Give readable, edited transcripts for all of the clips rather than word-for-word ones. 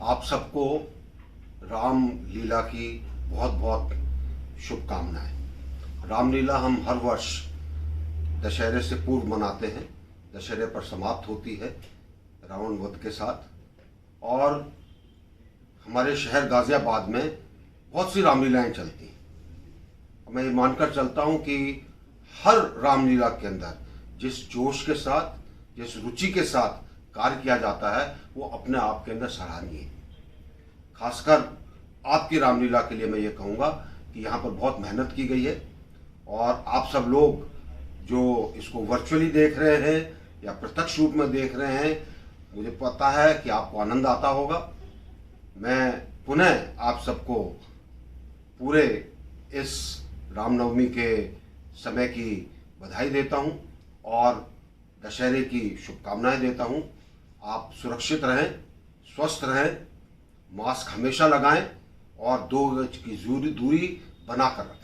आप सबको राम लीला की बहुत बहुत शुभकामनाएं। रामलीला हम हर वर्ष दशहरे से पूर्व मनाते हैं। दशहरे पर समाप्त होती है रावण वध के साथ, और हमारे शहर गाजियाबाद में बहुत सी रामलीलाएं चलती हैं। मैं ये मानकर चलता हूं कि हर रामलीला के अंदर जिस जोश के साथ, जिस रुचि के साथ कार्य किया जाता है, वो अपने आप के अंदर सराहनीय है। खासकर आपकी रामलीला के लिए मैं ये कहूँगा कि यहाँ पर बहुत मेहनत की गई है, और आप सब लोग जो इसको वर्चुअली देख रहे हैं या प्रत्यक्ष रूप में देख रहे हैं, मुझे पता है कि आपको आनंद आता होगा। मैं पुनः आप सबको पूरे इस रामनवमी के समय की बधाई देता हूँ और दशहरे की शुभकामनाएं देता हूँ। आप सुरक्षित रहें, स्वस्थ रहें, मास्क हमेशा लगाएं और 2 गज की दूरी बनाकर रखें।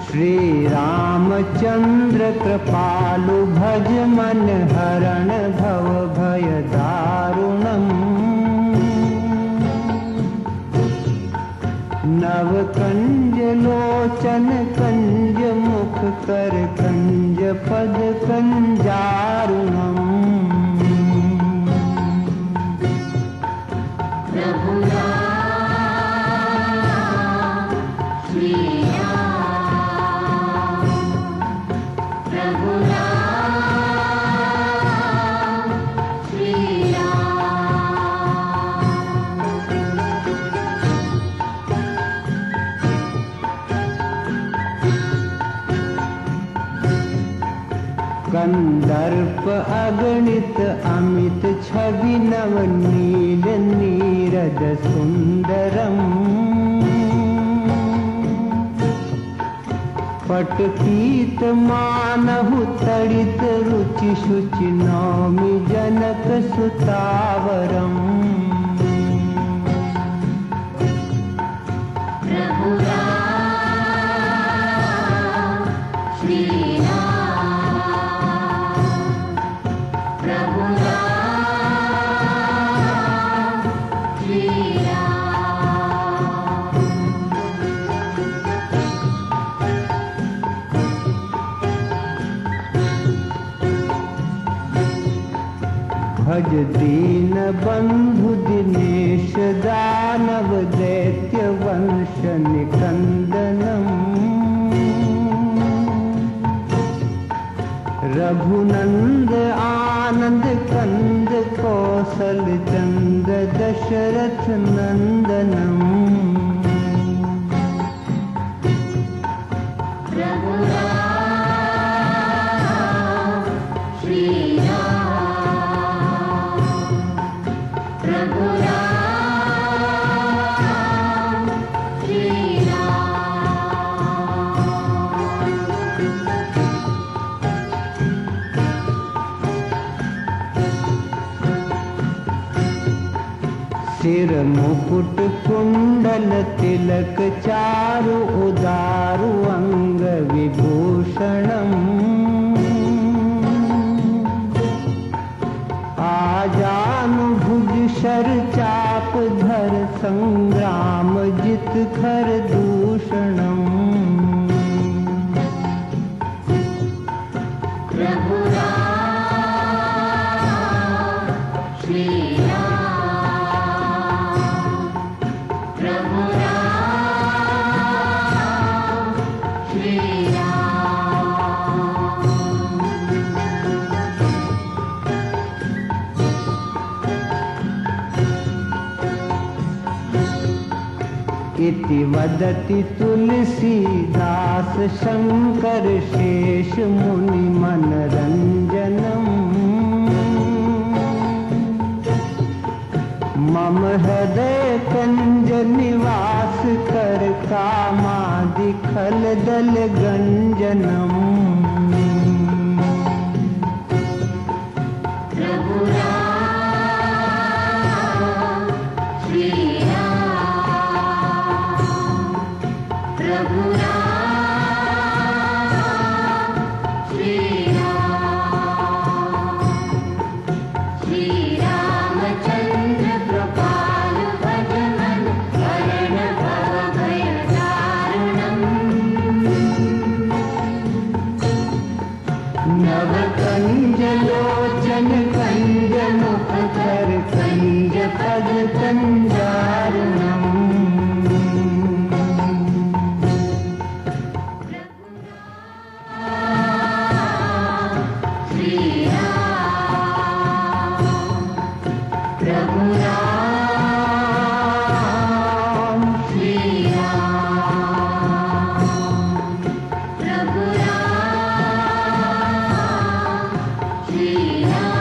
श्री रामचंद्र कृपालु भज मन हरण भव भय दारुणम्। नव कंज लोचन कंज मुख कर कंज पद कंजारुणम्। कंदर्प अगणित अमित छवि नव नील नीरद सुंदरम। पटपीत मानहु तड़ित रुचि शुचि नौमि जनक सुतावरम। भज दीन बंधु दिनेश दानव दैत्य वंश निकंदनम। रघुनंद आनंद कंद कौशल चंद दशरथ नंदनम। सिर मुकुट कुंडल तिलक चारु उदारु अंग विभूषणम्। आजानुभुज शर चाप धर संग्राम जित खर दूषणम्। इति वदति तुलसीदास शंकर शेष मुनि मनरंजन। हृदय कंज निवास कर कामादि खल दल गंजनम। प्रभु राम श्री राम, प्रभु राम श्री राम, श्री रामचंद्र कृपालु भज मन हरण भव भय दारुणम्। नव कंज लोचन कंज मुख कर कंज पद कंजारुणम्। श्री राम, प्रभु राम श्री राम, प्रभु राम श्री राम,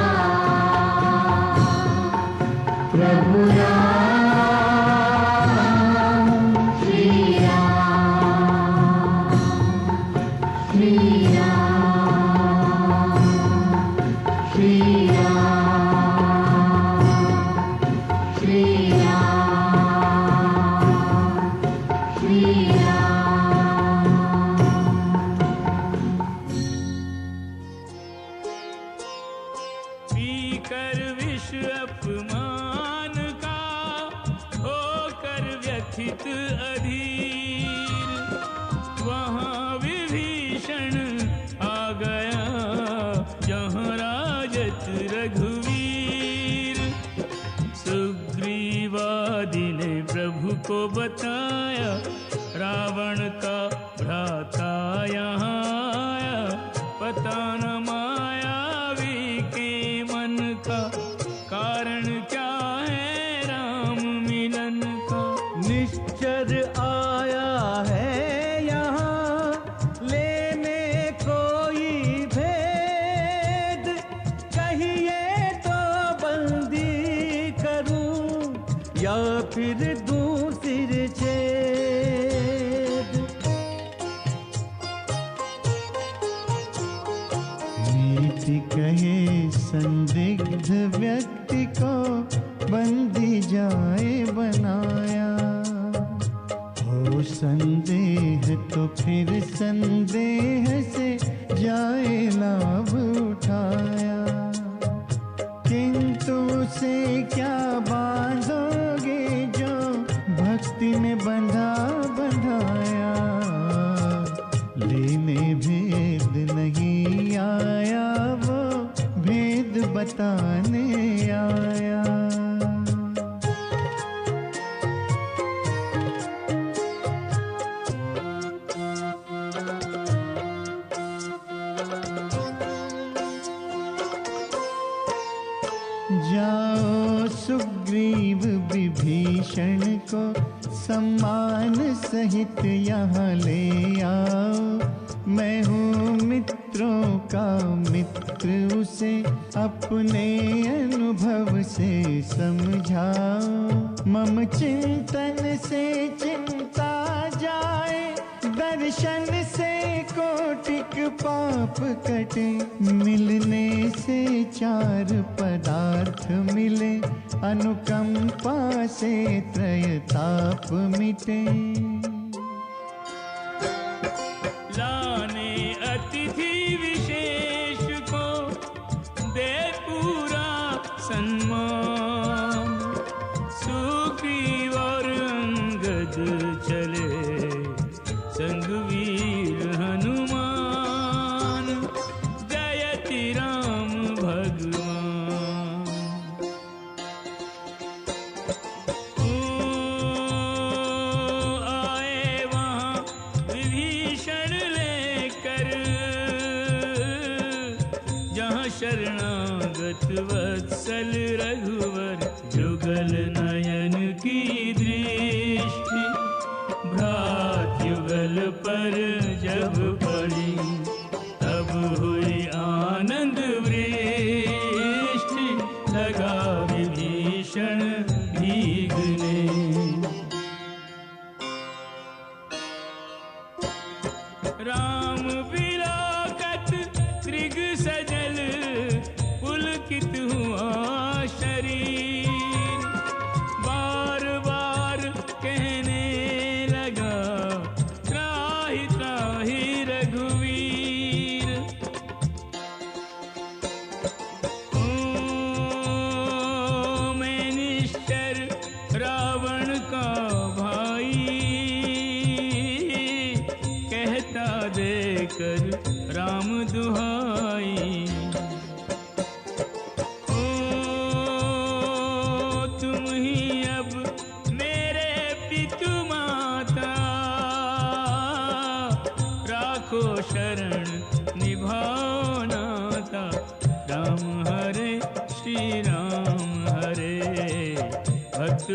प्रभु राम श्री राम, श्री राम, श्री राम, श्री राम, श्री राम। पीकर विष अपमान का होकर व्यथित अधीर, वहाँ विभीषण आ गया जहाँ राजत रघुवीर। सुग्रीवादि ने प्रभु को बताया, रावण का भ्राता यहाँ आया। पता न मायावी के मन का, कारण क्या है राम मिलन का। निश्चर आया है यहाँ लेने कोई भेद, कहिए तो बंदी करूं या फिर दूं सिर छेद। नीति कहे संदिग्ध व्यक्ति को बंदी जाए बनाया, हो संदेह तो फिर संदेह से जाए लाभ उठाया। किंतु से क्या बांधोगे जो भक्ति में बंधा बंधाया। लेने भेद नहीं आया वो भेद बताने आया। जाओ सुग्रीव विभीषण को सम्मान सहित यहाँ ले आओ। मैं हूँ मित्रों का मित्र, उसे अपने अनुभव से समझाओ। मम चिंतन से चिंता जाए, दर्शन से कोटिक पाप कटे। मिलने से चार पदार्थ मिले, अनुकंपा से त्रयताप मिटे। लाने अतिथि विशेष को दे पूरा सम्मान, सुग्रीव और अंगद चले संग वीर हनुमान। जयति राम भगवान। आए वहाँ विभीषण लेकर, जहाँ शरणागत वत्सल रघुवर जुगल नयन की दृष्टि। भ्रातयुगल पर जब पड़ी, तब हुई आनंद वृष्टि। लगा विभीषण भीग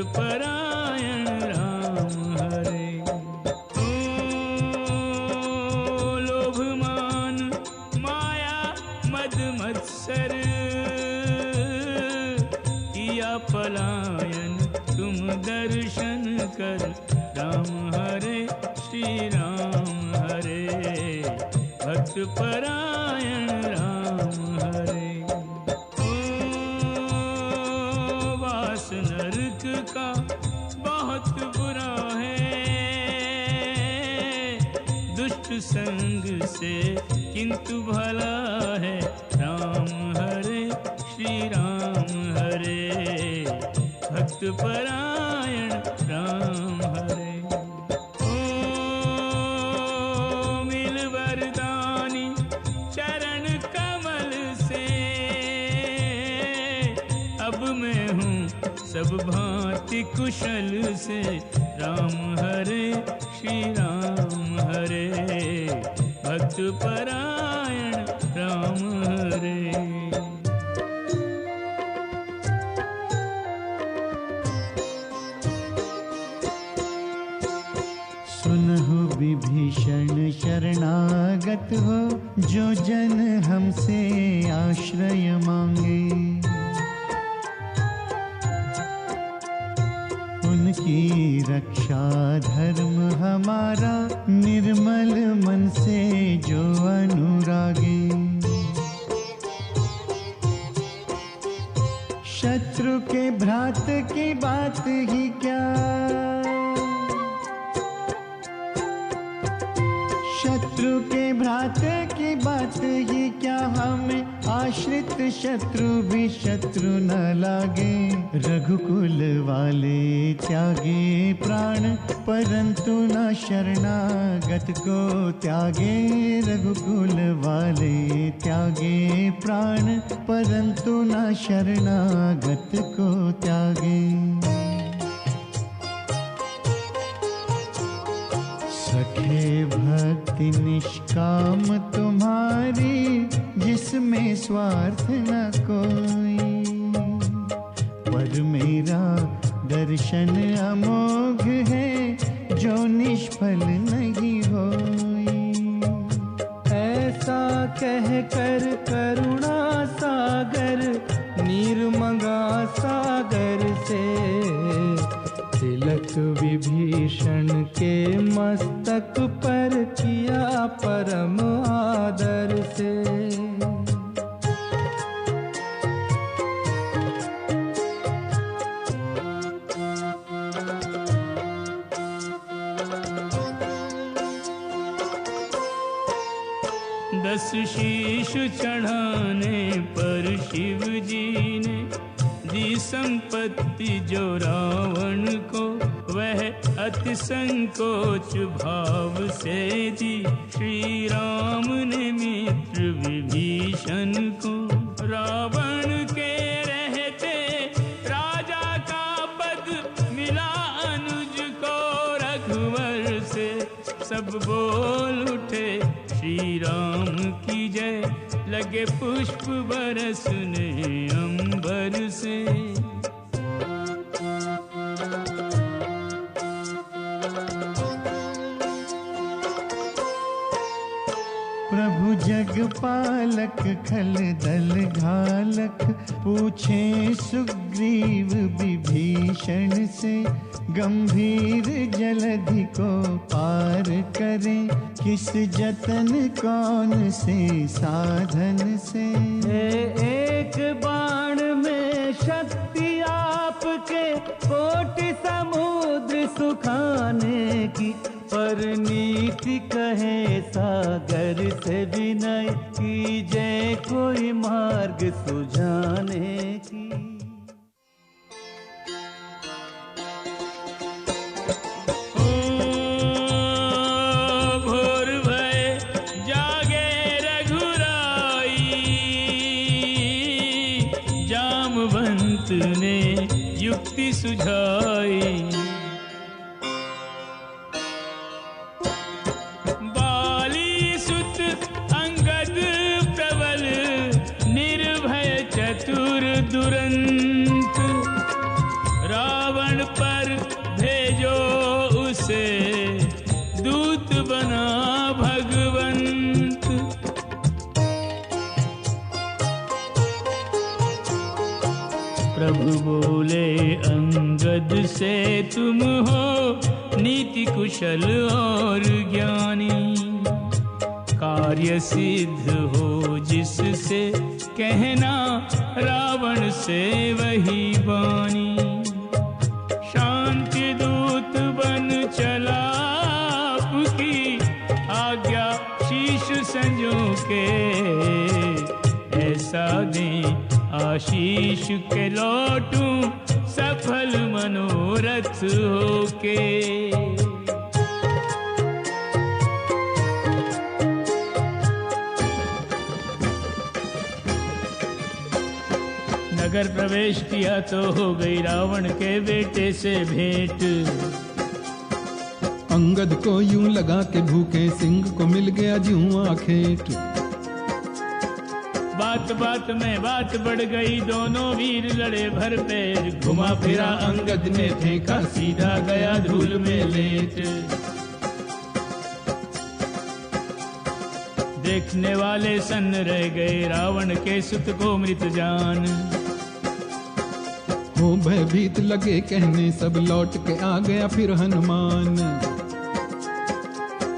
परायण राम हरे। ओ लोभ मान माया मद मत्सर, किया पलायन तुम दर्शन कर। राम हरे श्री राम हरे, भक्त परायण राम हरे। ओ वास नरक का बहुत बुरा है, दुष्ट संग से किंतु भला है। राम हरे श्री राम हरे, भक्त परायण राम हरे। ओ मिल वरदानी चरण कमल से, अब मैं हूँ सब भांति कुशल से। राम हरे श्री राम हरे, भक्त परायण राम हरे। सुनहु विभीषण शरणागत हो, जो जन हमसे आश्रय मांगे। उनकी रक्षा धर्म हमारा, निर्मल मन से जो अनुरागे। शत्रु के भ्रात की बात ही क्या, शत्रु के भ्रात की बात ही क्या, हमें आश्रित शत्रु भी शत्रु न लागे। रघुकुल वाले त्यागे प्राण, परंतु न शरणागत को त्यागे। रघुकुल वाले त्यागे प्राण, परंतु न शरणागत को त्यागे। सखे भक्ति निष्काम तुम्हारी, जिसमें स्वार्थ न कोई। पर मेरा दर्शन अमोघ है, जो निष्फल नहीं होई। ऐसा कह कर करुणा सागर, निर्मगा सागर से तिलक विभीषण के मस्तक पर किया परम आदर से। दस शीश चढ़ाने पर शिव जी ने दी संपत्ति जो रावण को, वह अति संकोच भाव से दी श्री राम ने मित्र विभीषण को। रावण के रहते राजा का पद मिला अनुज को, रघुवर से सब बोल उठे श्री राम की जय। लगे पुष्प बरसने अंबर से। प्रभु जगपालक खल दल घालक, पूछे सुग्रीव विभीषण से। गंभीर जलधि को पार करें, किस जतन कौन से साधन से। एक बाण में शक्ति आपके, कोटि समुद्र सुखाने की। पर नीति कहे सागर से विनय, कीजे कोई मार्ग सुझाने की। ने युक्ति सुझाई, बाली सुत अंगद प्रबल, निर्भय चतुर दुरंत। रावण प्रभु बोले अंगद से तुम हो नीति कुशल और ज्ञानी, कार्य सिद्ध हो जिससे कहना रावण से वही बानी। शांति दूत बन चला आपकी आज्ञा शीश संजो के, ऐसा दें आशीष के लौटूं सफल मनोरथ होके। नगर प्रवेश किया तो हो गई रावण के बेटे से भेंट। अंगद को यूं लगा के भूखे सिंह को मिल गया जूं आखेट। बात बात में बात बढ़ गई, दोनों वीर लड़े भर पेर। घुमा फिरा अंगद ने फेंका, सीधा गया धूल में लेट। देखने वाले सन्न रह गए, रावण के सुत को मृत जान। हो भयभीत लगे कहने, सब लौट के आ गया फिर हनुमान।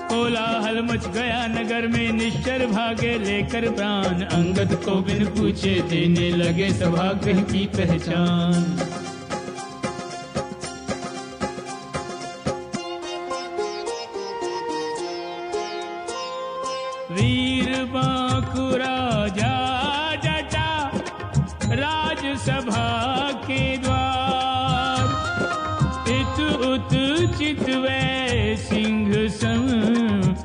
कोलाहल मच गया नगर में, निश्चर भागे लेकर प्राण। अंगद को बिन पूछे देने लगे सभागृह की पहचान। वीर बांकुरा जा डटा राजसभा के द्वार। इत उत चितवे सिंह सम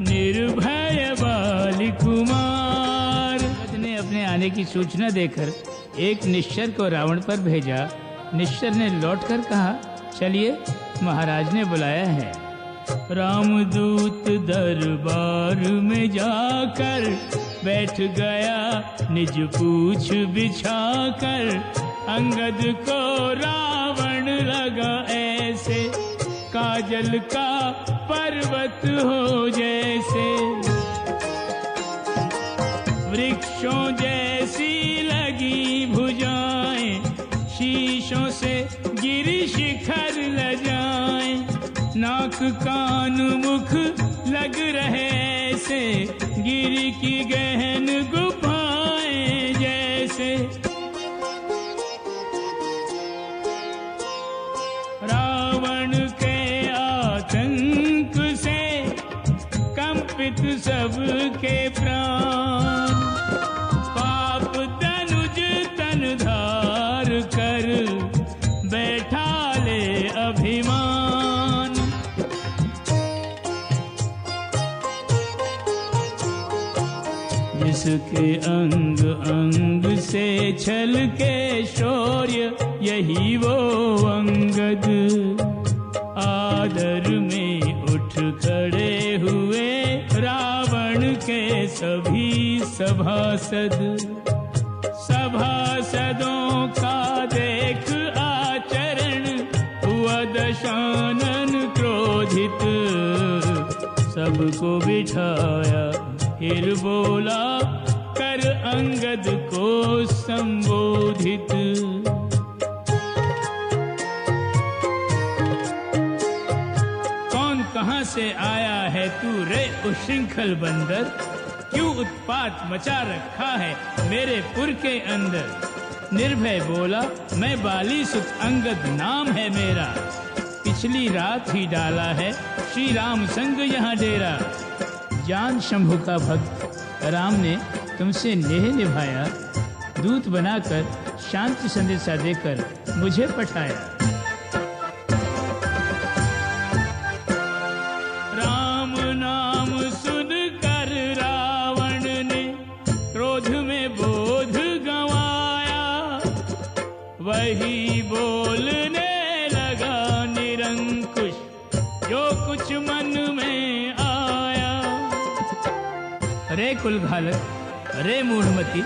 निर्भय बाल कुमार। ने अपने आने की सूचना देकर एक निश्चर को रावण पर भेजा। निश्चर ने लौटकर कहा, चलिए महाराज ने बुलाया है। रामदूत दरबार में जाकर बैठ गया, निज पूछ बिछाकर। अंगद को रावण लगा ऐसे, काजल का पर्वत हो जैसे। वृक्षों जैसी लगी भुजाएं, शीशों से गिरी शिखर लजाएं। नाक कान मुख लग रहे ऐसे, गिरी की गहन गुफाएं जैसे। रावण के आतंक से कंपित सबके प्राण। पाप तनुज तन धार कर बैठा ले अभिमान। जिसके अंग अंग से छल के शौर्य, यही वो अंगद। आदर में उठ खड़े हुए रावण के सभी सभासद। सभासदों का देख आचरण, हुआ दशानन क्रोधित। सबको बिठाया फिर बोला, कर अंगद को संबोधित। कौन कहां से आया है तू रे उच्छृंखल बंदर? क्यों उत्पात मचा रखा है मेरे पुर के अंदर? निर्भय बोला, मैं बाली सुत अंगद नाम है मेरा। पिछली रात ही डाला है श्री राम संग यहाँ डेरा। जान शंभु का भक्त राम ने तुमसे नेह निभाया, दूत बनाकर शांति संदेशा देकर मुझे पठाया। राम नाम सुनकर रावण ने क्रोध में बोध गंवाया। वही बोलने लगा निरंकुश, जो कुछ मन में आया। रे कुलघालक, रे मूढ़मती,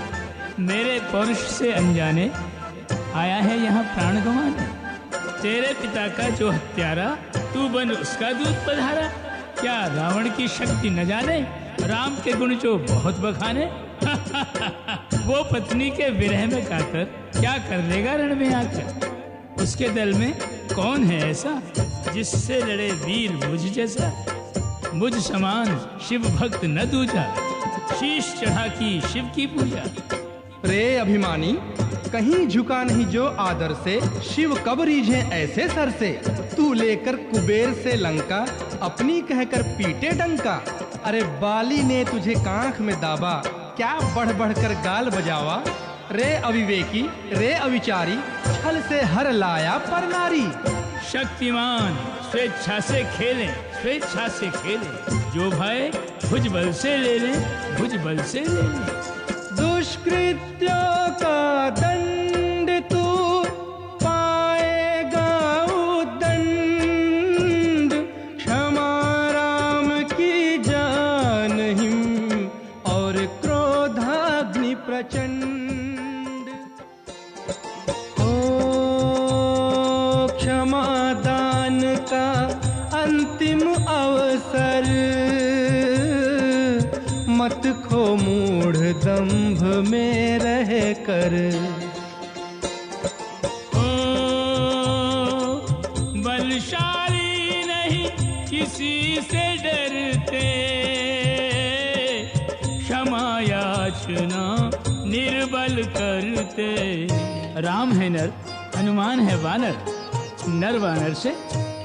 मेरे पौरुष से अनजाने आया है यहाँ प्राण गंवाने। तेरे पिता का जो हत्यारा, तू बन उसका दूत पधारा। क्या रावण की शक्ति न जाने, राम के गुण जो बहुत बखाने। वो पत्नी के विरह में कातर क्या कर लेगा रण में आकर। उसके दल में कौन है ऐसा जिससे लड़े वीर मुझ जैसा। मुझ समान शिव भक्त न दूजा, शीश चढ़ा की शिव की पूजा। रे अभिमानी, कहीं झुका नहीं जो आदर से, शिव कब रीझे ऐसे सर से। तू लेकर कुबेर से लंका, अपनी कहकर पीटे डंका। अरे बाली ने तुझे कांख में दाबा, क्या बढ़ बढ़ कर गाल बजावा। रे अविवेकी, रे अविचारी, छल से हर लाया पर नारी। शक्तिमान स्वेच्छा से खेले, स्वेच्छा से खेले, जो भय भुजबल से ले ले, भुजबल से ले ले। दुष्कृत्यों का दंड तू पाएगा उदंड, क्षमा राम की जान हिम और क्रोधाग्नि प्रचंड। ओ क्षमा दान का अंतिम अवसर, मत खो मूढ़ दंभ में रह कर। ओ बलशाली नहीं किसी से डरते, क्षमा याचना निर्बल करते। राम है नर, हनुमान है वानर, नर वानर से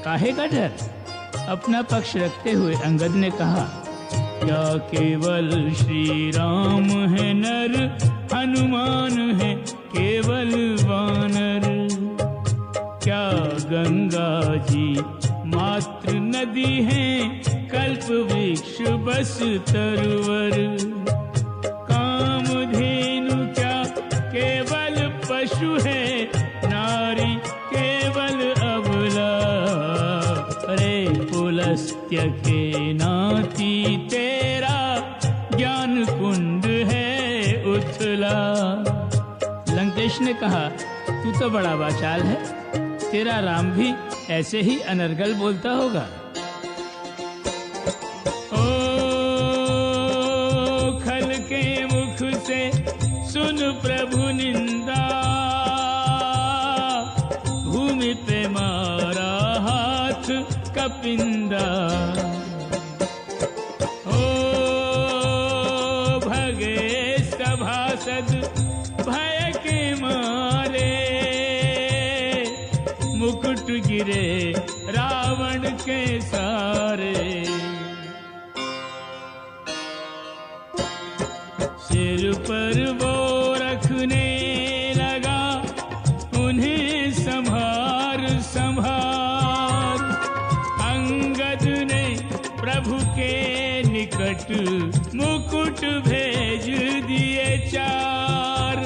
काहे का डर। अपना पक्ष रखते हुए अंगद ने कहा, क्या केवल श्री राम है नर, हनुमान है केवल वानर। क्या गंगा जी मात्र नदी है, कल्प वृक्ष बस तरवर। कामधेनु क्या केवल पशु है, नारी केवल अबला। अरे पुलस्त्य के नाती तेरा, ज्ञान कुंड है उथला। लंकेश ने कहा, तू तो बड़ा वाचाल है, तेरा राम भी ऐसे ही अनर्गल बोलता होगा। ओ खल के मुख से सुन प्रभु निंदा, भूमि पे मारा हाथ कपिंदा। ओ भगे सभासद भय के मारे, मुकुट गिरे रावण के सारे। सिर पर वो रखने लगा, उन्हें संभार संभार। अंगद ने प्रभु के निकट मुकुट भेज दिए चार।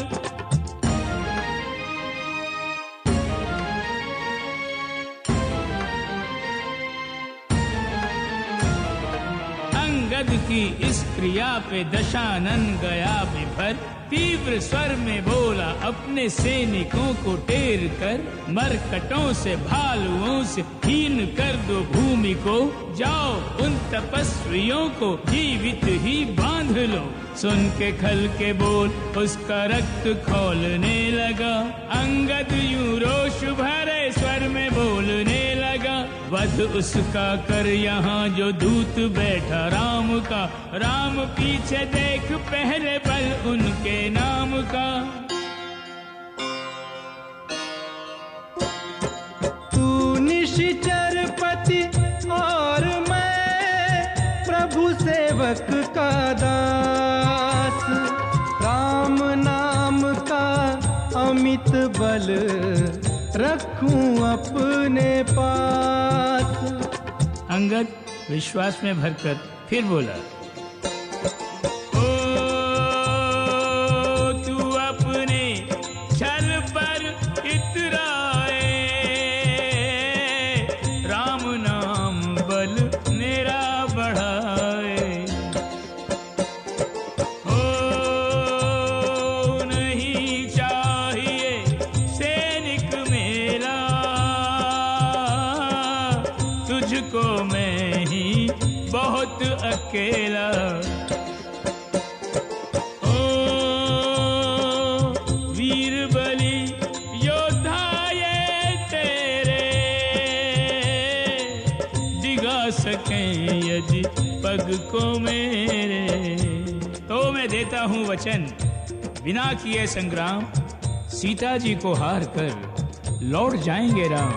अंगद की इस क्रिया पे दशानन गया विभर। तीव्र स्वर में बोला अपने सैनिकों को टेर कर, मरकटों से भालुओं से हीन कर दो भूमि को। जाओ उन तपस्वियों को जीवित ही बांध लो। सुन के खल के बोल उसका रक्त खौलने लगा। अंगद यूं रोष भरे स्वर में बोलने लगा, वध उसका कर यहाँ जो दूत बैठा राम का। राम पीछे देख पहले बल उनके नाम का। तू निशिचर पति और मैं प्रभु सेवक का दास। राम नाम का अमित बल रखूं अपने पास। अंगद विश्वास में भरकर फिर बोला, ओ तू अपने छल पर इतराए, राम नाम बल मेरा बढ़ाए। ओ नहीं चाहिए सैनिक मेरा, तुझको मैं ही बहुत अकेला। ओ सकें यदि पग को मेरे। तो मैं देता हूँ वचन, बिना किए संग्राम सीता जी को हार कर लौट जाएंगे राम।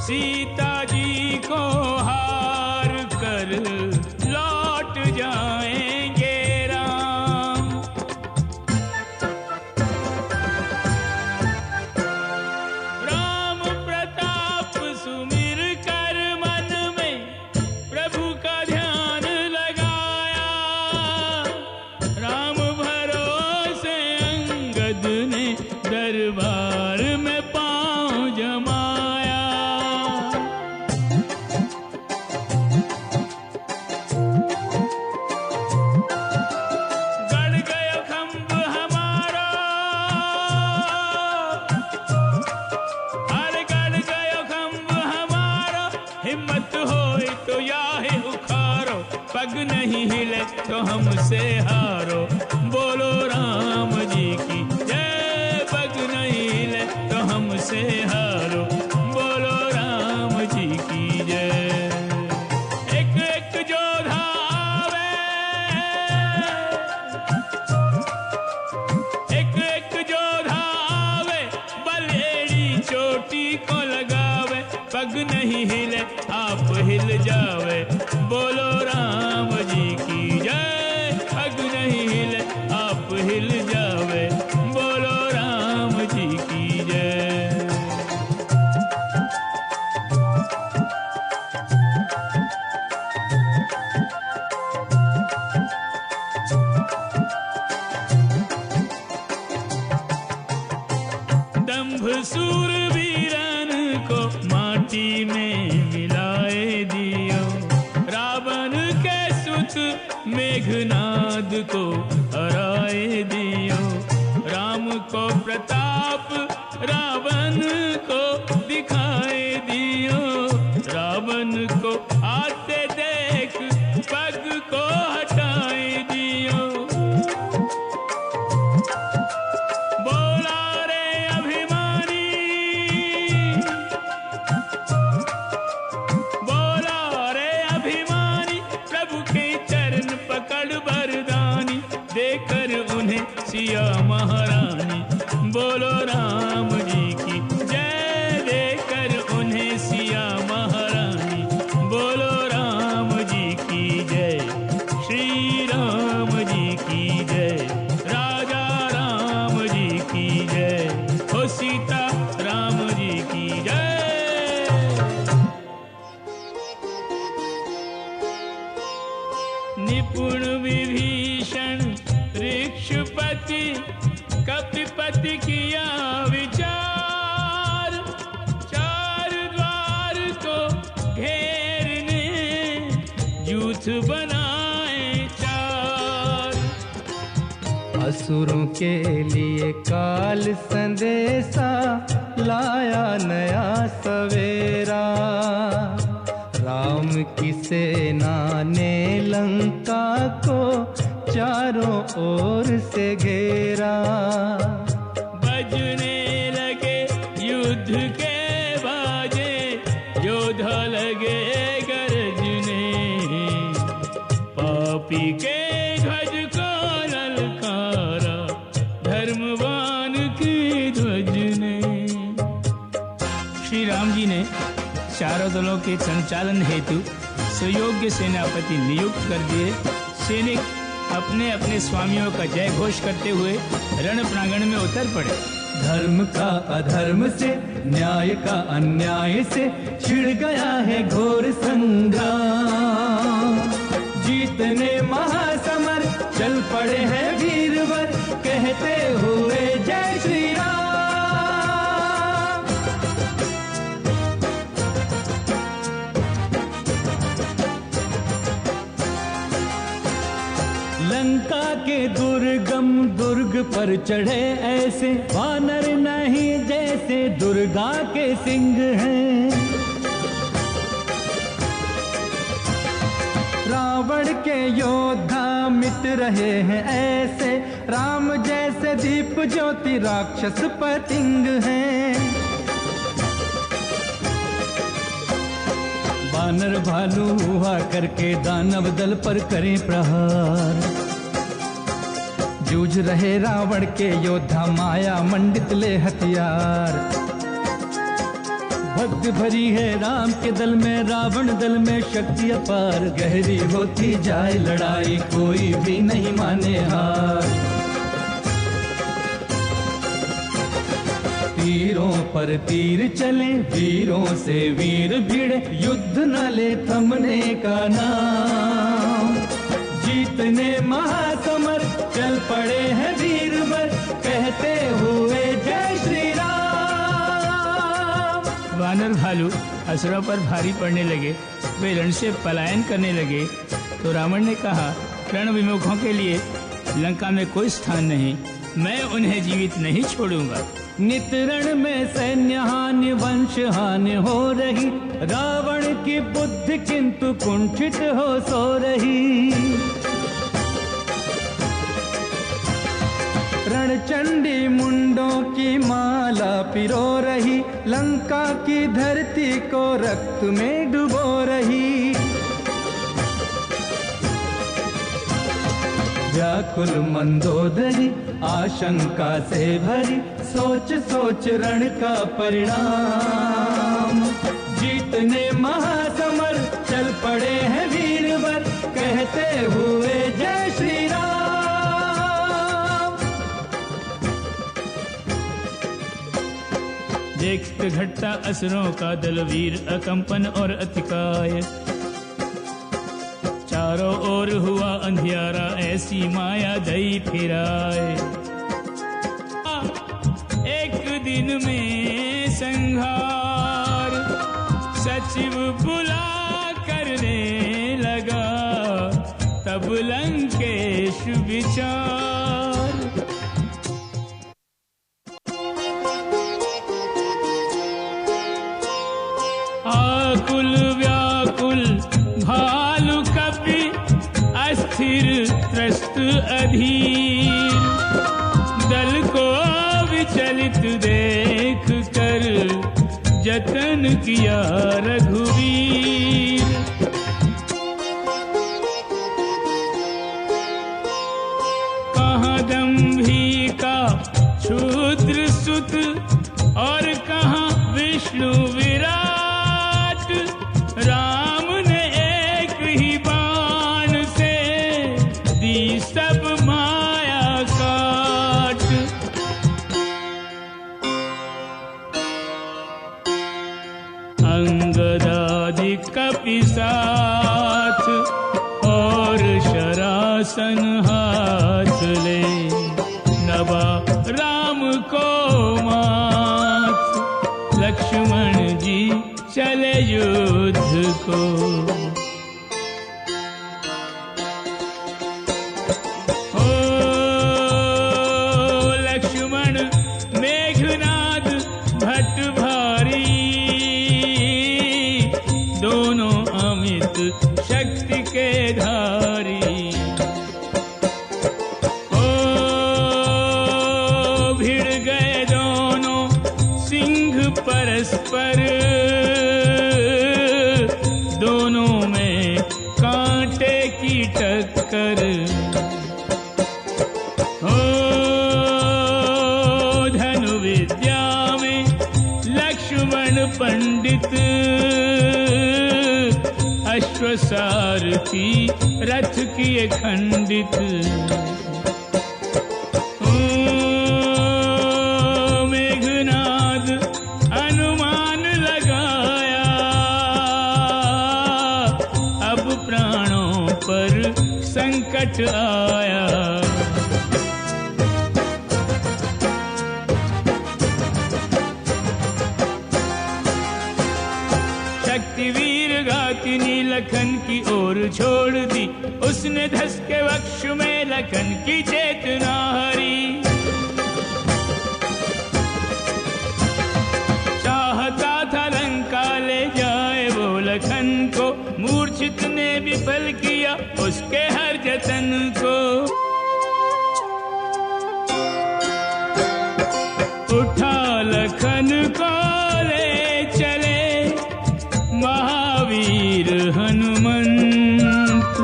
सीता जी को हार कर लौट जाएंगे राम। राम प्रताप सुमिर कर मन में प्रभु का ध्यान लगाया। राम भरोसे अंगद ने दरबार में पांव जमाया। गड़ गया खंभ हमारा, अरे गड़ गया खंभ हमारा। हिम्मत होए तो याहे उखारो, पग नहीं हिले तो हमसे हारो। बोलो राम जी की जय, पग नहीं हिले तो हमसे हारो। बोलो राम जी की जय। एक एक जोधा आवे, एक एक जोधा आवे, बलेड़ी चोटी को लगावे। पग नहीं हिले आप हिल जावे। बोलो राम जी की जय, पग नहीं हिले आप हिल जावे। बोलो राम जी की जय। दंभ सूरवीरन को माटी में मिलाए दियो। रावण के सुत मेघनाद को हराए दियो। राम को प्रताप रावण को दिखाए दियो। रावण को आते देख पग को हटाए दियो। बोला रे अभिमानी, बोला रे अभिमानी, प्रभु के चरण पकड़ बरदानी। देकर उन्हें सिया महारानी। बोलो राम जी की जय, देकर उन्हें सिया महारानी। बोलो राम जी की जय, श्री राम जी की जय, राजा राम जी की जय, हो सीता राम जी की जय। निपुण विभीषण ऋक्षपति कपिपति किया विचार। चार द्वार को घेरने जूथ बनाए चार। असुरों के लिए काल संदेशा लाया नया सवेरा। राम की सेना ने लंका को चारों ओर से घेरा। बजने लगे युद्ध के बाजे, योद्धा लगे गरजने। पापी के ध्वज को ललकारा, धर्मवान की ध्वज ने। श्री राम जी ने चारों दलों के संचालन हेतु सुयोग्य सेनापति नियुक्त कर दिए। सैनिक अपने अपने स्वामियों का जय घोष करते हुए रण प्रांगण में उतर पड़े। धर्म का अधर्म से, न्याय का अन्याय से छिड़ गया है घोर संग्राम। जीतने महासमर चल पड़े हैं वीरवर, कहते हुए जय श्री राम। लंका के दुर्गम दुर्ग पर चढ़े ऐसे वानर नहीं जैसे दुर्गा के सिंह हैं। रावण के योद्धा मिट रहे हैं ऐसे, राम जैसे दीप ज्योति राक्षस पतिंग हैं। वानर भालू हुआ करके दानव दल पर करें प्रहार। जूझ रहे रावण के योद्धा, माया मंडित ले हथियार। भक्ति भरी है राम के दल में, रावण दल में शक्ति अपार। गहरी होती जाए लड़ाई, कोई भी नहीं माने हार। तीरों पर तीर चले, वीरों से वीर भिड़े, युद्ध न ले थमने का नाम। जीतने महासमर चल पड़े हैं वीरवर, कहते हुए जय श्री राम। वानर भालू असुरों पर भारी पड़ने लगे, वे रण से पलायन करने लगे। तो रावण ने कहा, रण विमुखों के लिए लंका में कोई स्थान नहीं, मैं उन्हें जीवित नहीं छोड़ूंगा। नित रण में सैन्य हानि, वंश हानि हो रही, रावण की बुद्धि किंतु कुंठित हो सो रही। रणचंडी मुंडों की माला पिरो रही, लंका की धरती को रक्त में डुबो रही। व्याकुल मंदोदरी आशंका से भरी, सोच सोच रण का परिणाम। जीतने महासमर चल पड़े हैं वीरवर, कहते हुए जय श्री राम। देखते घटता असुरों का दल, वीर अकंपन और अतिकाय। चारों ओर हुआ अंधियारा, ऐसी माया दई फिराए। एक दिन में संहार, सचिव बुला करने लगा, तब लंकेश विचार। आकुल व्याकुल भालु कपि, अस्थिर त्रस्त अधीर। दल को विचलित देख कर, जतन किया रघुवीर। कहाँ दंभी का क्षुद्र सुत, और कहाँ विष्णु विराट। राम ने एक ही बाण से दी सब माया काट। अंगदादि कपि साथ, और शरासन हाथ ले, नभा राम को माथ। लक्ष्मण जी चले युद्ध को, ओ लक्ष्मण मेघनाद भट्ट भारी। दोनों अमित शक्ति के धारी। ओ भिड़ गए दोनों सिंह परस्पर, दोनों में कांटे की टक्कर। हो धनु विद्या में लक्ष्मण पंडित, अश्वसारथी रथ किए खंडित। मेघनाद अनुमान लगाया, अब प्राणों पर संकट आया। शक्तिवीर घातिनी लखन की ओर छोड़ दी, उसने धस के वक्ष में लखन की चेतना हरी। चाहता था लंका ले जाए वो लखन को, मूर्छित ने विफल किया उसके हर जतन को। उठा लखन को ले चले महावीर वीर हनुमंत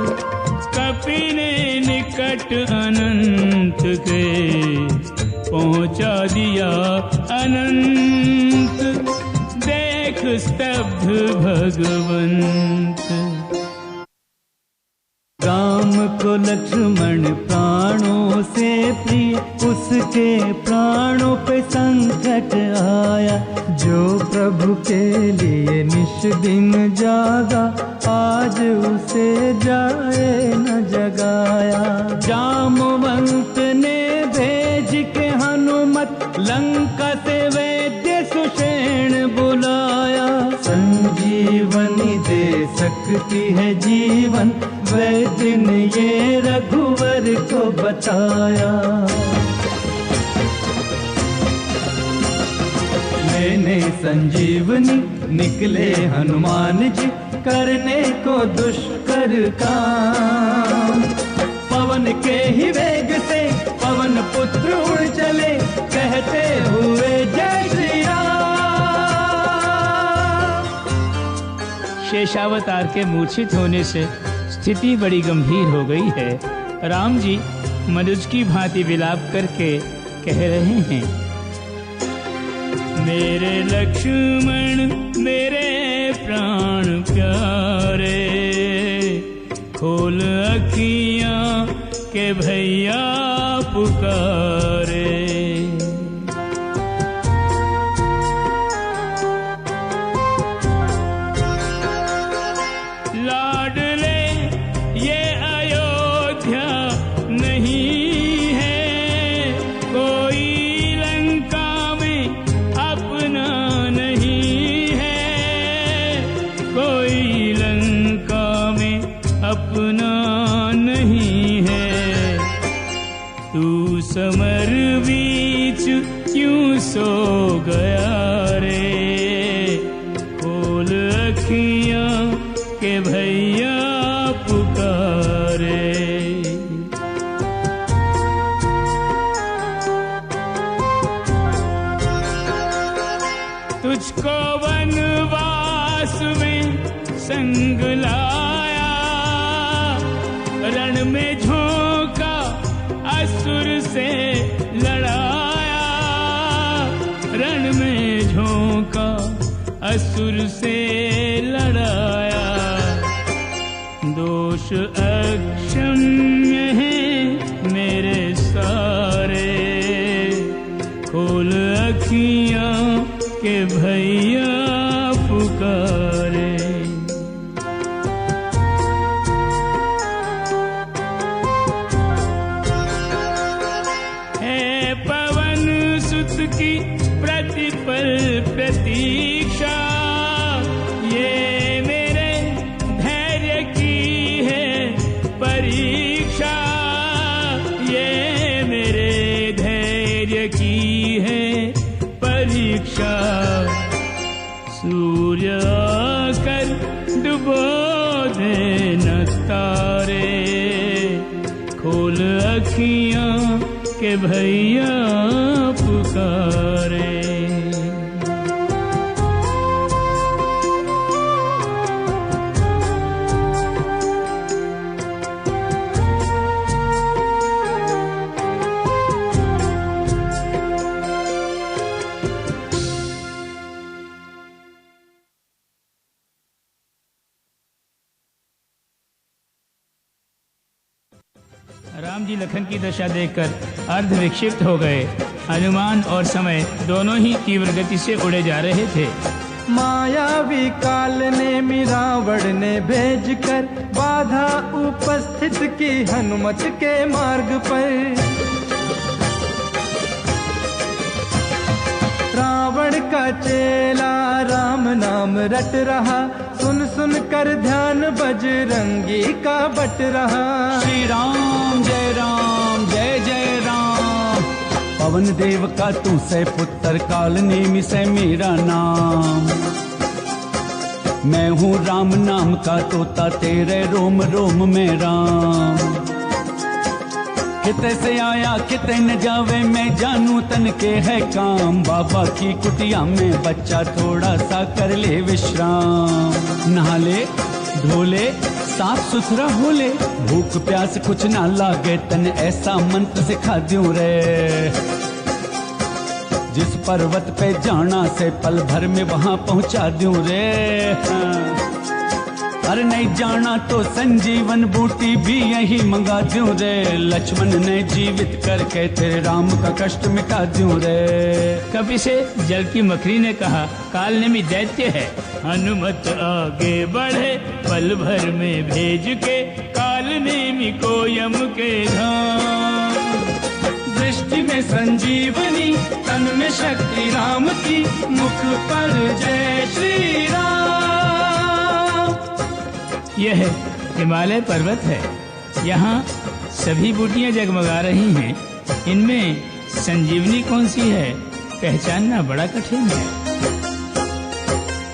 कपि ने निकट अनंत के पहुंचा दिया अनंत देख स्तब्ध भगवंत। राम को लक्ष्मण प्राणों से प्रिय उसके प्राणों पे संकट आया। जो प्रभु के लिए निश दिन जागा आज उसे जाए न जगाया। जामवंत ने भेज के हनुमत लंका से वैद्य सुषेण बुलाया। संजीवनी दे सकती है जीवन वैद्य ने ये रघुवर को बताया। लेने संजीवनी निकले हनुमान जी करने को दुष्कर काम। पवन के ही वेग से पवन पुत्र उड़ चले कहते हुए जय श्री राम। शेषावतार के मूर्छित होने से स्थिति बड़ी गंभीर हो गई है। राम जी मनुज की भांति विलाप करके कह रहे हैं, मेरे लक्ष्मण मेरे प्राण प्यारे खोल अखियां के भैया पुकारे। लाडले ये अयोध्या नहीं है कोई लंका में अपना नहीं है। कोई लंका में अपना नहीं है। तू समर बीच क्यों सो गया रे खोल अखियां के भैया पुकारे। तुझको वनवास में संग लाया रण में झोंका असुर से लड़ाया। रण में झोंका असुर से लड़ाया। दोष अक्षम्य है मेरे सारे खोल अखियां के भैया पुकारे। है पवन सुत की प्रतिपल प्रतीक्षा ये मेरे धैर्य की है परीक्षा। ये मेरे धैर्य की है परीक्षा। सूर्य आकर डुबो दे न तारे खोल अखियां के भैया पुकारे। राम जी लखन की दशा देखकर अर्ध विक्षिप्त हो गए। हनुमान और समय दोनों ही तीव्र गति से उड़े जा रहे थे। मायावी काल ने रावण ने भेज कर बाधा उपस्थित की हनुमत के मार्ग पर। रावण का चेला राम नाम रट रहा सुन सुन कर ध्यान बजरंगी का बट रहा। श्री राम जय जय राम। पवन देव का तू से पुत्र काल नेमि से मेरा नाम। मैं हूँ राम नाम का तोता तेरे रोम रोम में राम। किते से आया किते न जावे मैं जानू तन के है काम। बाबा की कुटिया में बच्चा थोड़ा सा कर ले विश्राम। नहा ले ढोले साफ सुथरा होले, भूख प्यास कुछ ना लागे तन, ऐसा मंत्र सिखा दूं रे। जिस पर्वत पे जाना से पल भर में वहां पहुंचा दूं रे। अरे नहीं जाना तो संजीवन बूटी भी यही मंगा दूं रे। लक्ष्मण ने जीवित करके तेरे राम का कष्ट मिटा दूं रे। कपि से जल की मकड़ी ने कहा, कालनेमी दैत्य है, हनुमत आगे बढ़े, पल भर में भेज के कालनेमी को यम के धाम। दृष्टि में संजीवनी, तन में शक्ति राम की, मुख पर जय श्री राम। यह हिमालय पर्वत है, यहाँ सभी बूटियां जगमगा रही हैं। इनमें संजीवनी कौन सी है, पहचानना बड़ा कठिन है।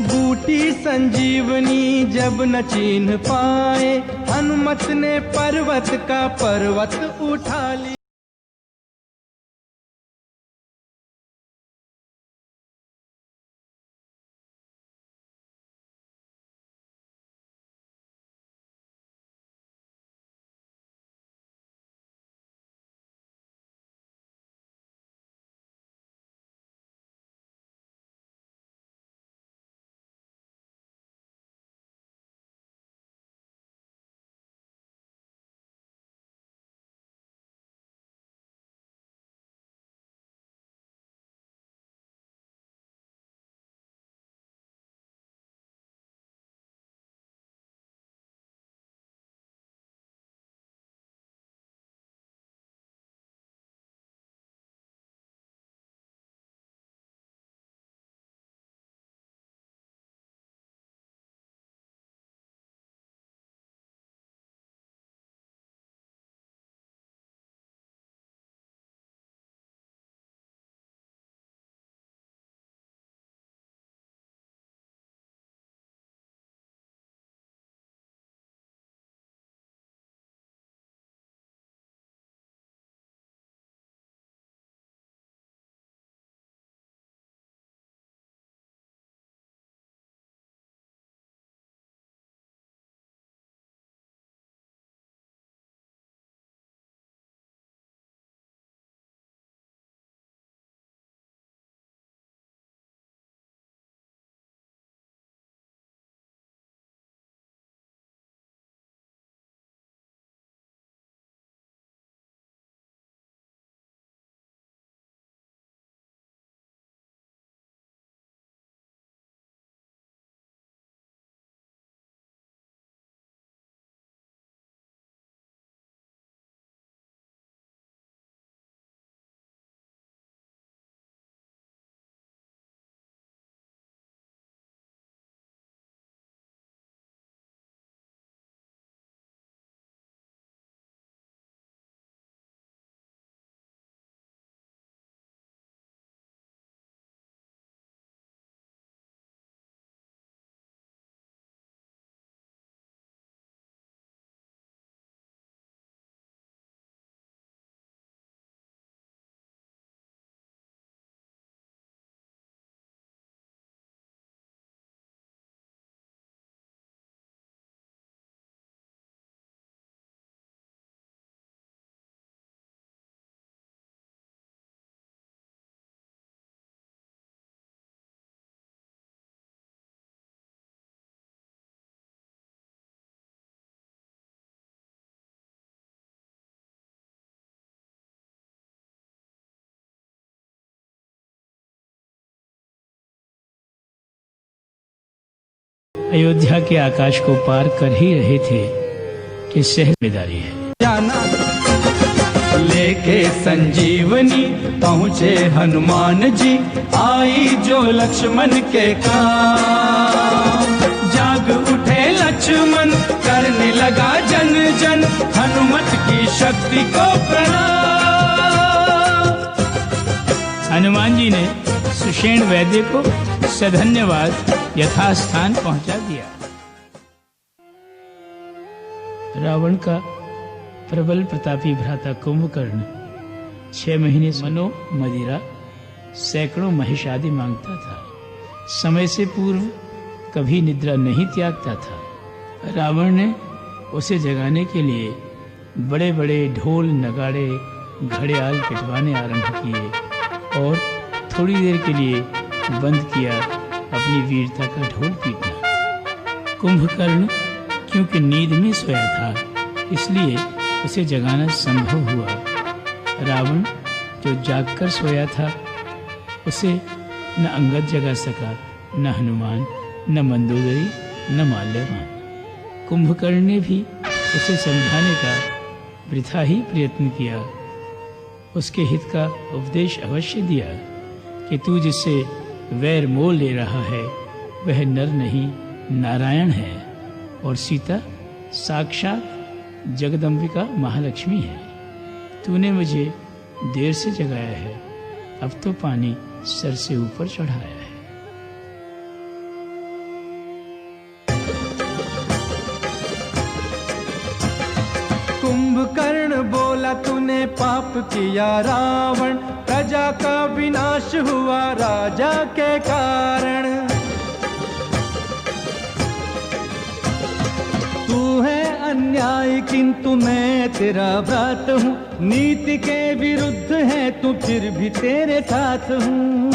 बूटी संजीवनी जब न चिन्ह पाए, हनुमत ने पर्वत का पर्वत उठा लिया। अयोध्या के आकाश को पार कर ही रहे थे कि जिम्मेदारी है जाना। लेके संजीवनी पहुँचे हनुमान जी, आई जो लक्ष्मण के काम। जाग उठे लक्ष्मण करने लगा जन जन, हनुमत की शक्ति को प्रणाम। हनुमान जी ने सुषेण वैद्य को सधन्यवाद यथास्थान पहुंचा दिया। रावण का प्रबल प्रतापी भ्राता कुंभकर्ण 6 महीने मनो मदिरा सैकड़ों महिष आदि मांगता था। समय से पूर्व कभी निद्रा नहीं त्यागता था। रावण ने उसे जगाने के लिए बड़े बड़े ढोल नगाड़े घड़ियाल पिटवाने आरंभ किए और थोड़ी देर के लिए बंद किया अपनी वीरता का ढोल पीटना। कुंभकर्ण क्योंकि नींद में सोया था इसलिए उसे जगाना संभव हुआ। रावण जो जागकर सोया था उसे न अंगद जगा सका, न हनुमान, न मंदोदरी, न माल्यवान। कुंभकर्ण ने भी उसे समझाने का वृथा ही प्रयत्न किया, उसके हित का उपदेश अवश्य दिया कि तू जिससे वैर मोल ले रहा है वह नर नहीं नारायण है और सीता साक्षात जगदम्बिका महालक्ष्मी है। तूने मुझे देर से जगाया है, अब तो पानी सर से ऊपर चढ़ाया है। कुंभकर्ण बोला तूने पाप किया रावण, प्रजा का विनाश हुआ राजा के कारण। तू है अन्याय किंतु मैं तेरा भ्रात हूँ, नीति के विरुद्ध है तू फिर भी तेरे साथ हूँ।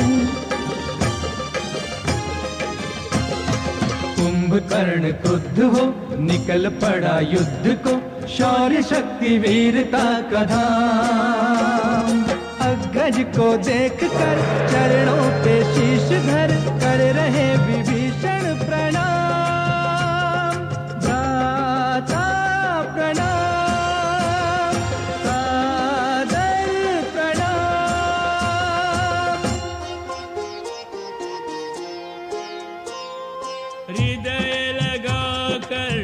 कुंभकर्ण क्रुद्ध हो निकल पड़ा युद्ध को, शौर्य शक्ति वीरता का धाम। अग्रज को देख कर चरणों पे शीश धर कर रहे विभीषण प्रणाम। भ्राता प्रणाम, सादर प्रणाम। हृदय लगाकर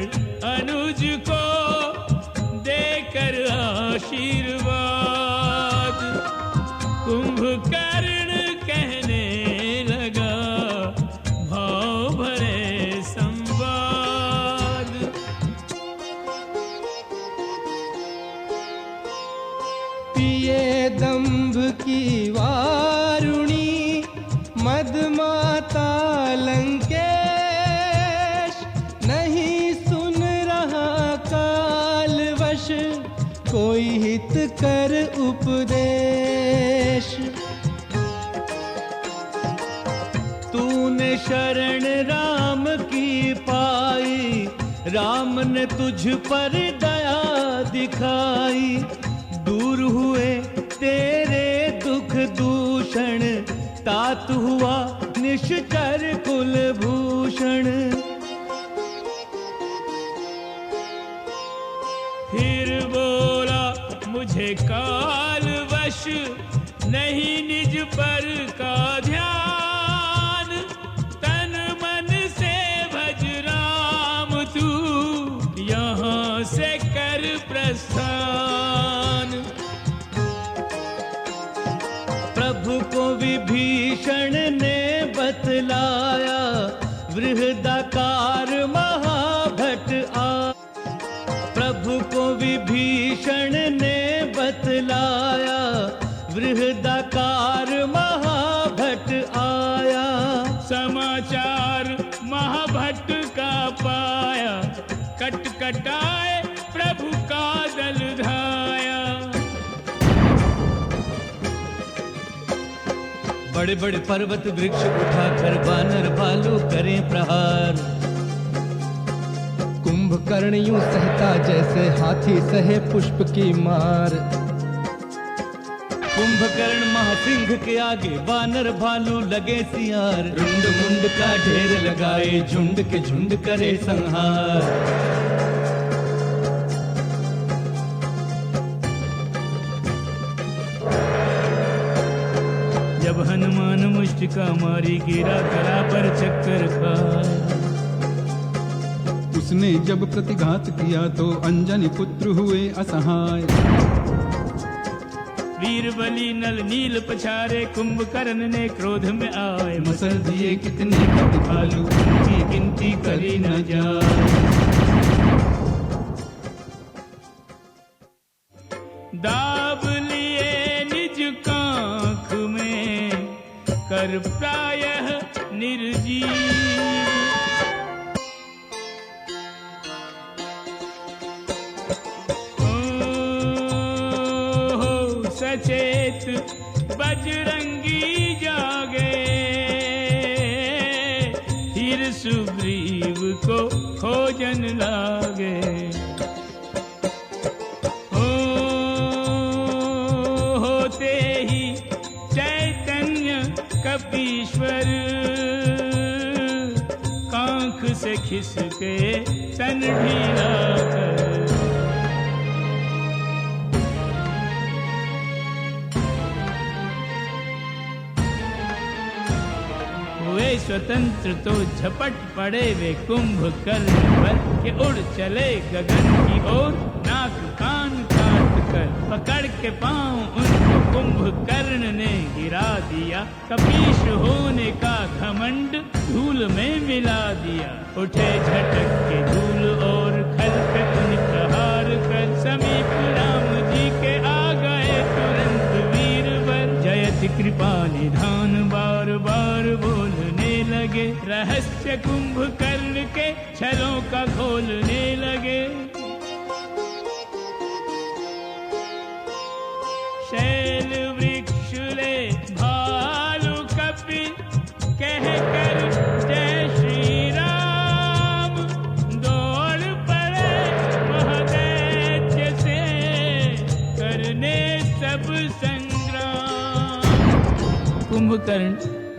अनुज को देकर आशीर्वाद, कुंभकर्ण कहने लगा भाव भरे संवाद। पिए दंभ की वारुणी मदमाता लंकेश, नहीं सुन रहा कालवश कोई हित कर उपदेश। तूने शरण राम की पाई, राम ने तुझ पर दया दिखाई। दूर हुए तेरे दुख दूषण, तात हुआ निश्चर कुलभूषण। फिर बोला मुझे कालवश नहीं निज पर का ध्यान, तन मन से भज राम तू यहाँ से कर प्रस्थान। प्रभु को विभीषण ने बतलाया, बृहदाकार महाभट आ। प्रभु को विभीषण ने बतलाया, बृहदाकार महाभट आया। समाचार महाभट्ट का पाया, कटकटाए प्रभु का दल धाया। बड़े बड़े पर्वत वृक्ष उठाकर वानर भालू करें प्रहार। कुंभकर्ण यूं सहता जैसे हाथी सहे पुष्प की मार। कुंभकर्ण महासिंह के आगे वानर भालू लगे सियार। रुंड मुंड का ढेर लगाए झुंड के झुंड करे संहार। जब हनुमान मुष्टिका मारी गिरा करा पर चक्कर खाए। उसने जब प्रतिघात किया तो अंजनी पुत्र हुए असहाय। वीर बलि नल नील पछारे, कुंभकर्ण ने क्रोध में आए। मसल दिए कितने भालू, की गिनती करी न जाए। दाब लिए निज कांख में कर प्रायः निर्जीव। सचेत बजरंगी जागे, फिर सुग्रीव को खोजन लागे। होते ही चैतन्य कपीश्वर, कांख से खिसके तन ढीला कर। वे स्वतंत्र तो झपट पड़े वे कुंभकर्ण पर, के उड़ चले गगन की ओर नाक कान काट कर। पकड़ के पांव उनको कुंभकर्ण ने गिरा दिया, कपीश होने का घमंड धूल में मिला दिया। उठे झटक के धूल और खल पे उन प्रहार कर, समीप राम जी के आ गए तुरंत वीरवर। जयति कृपा निधान बार बार बोलने लगे, रहस्य कुंभकर्ण के छलों का खोलने लगे। शैल वृक्ष ले भालू कपि कह कर जय श्री राम, दौड़ पड़े महादैत्य से करने सब संग्राम। कुंभकर्ण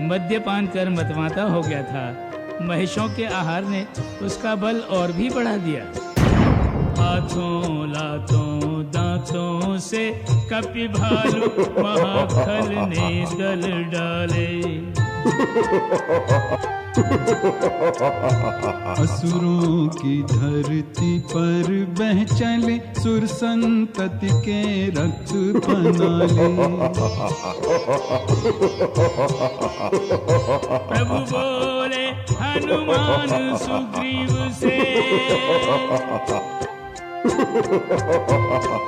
मद्यपान कर मतवाता हो गया था। महिषों के आहार ने उसका बल और भी बढ़ा दिया। हाथों लातों दांतों से कपि भालू महाखल ने दल डाले। असुरों की धरती पर बह चले, सुर संतति के रक्त पनाले। प्रभु बोले हनुमान सुग्रीव से,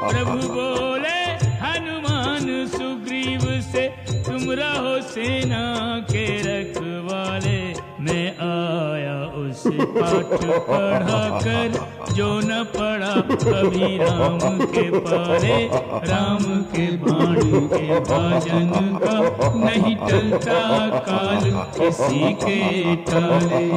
प्रभु बोले हनुमान सुग्रीव से, तुम रहो सेना के रखवाले। मैं आया उस पाठ पढ़ा कर, जो न पढ़ा कभी राम के पारे। राम के बाण के भाजन का नहीं टलता काल किसी के टाले।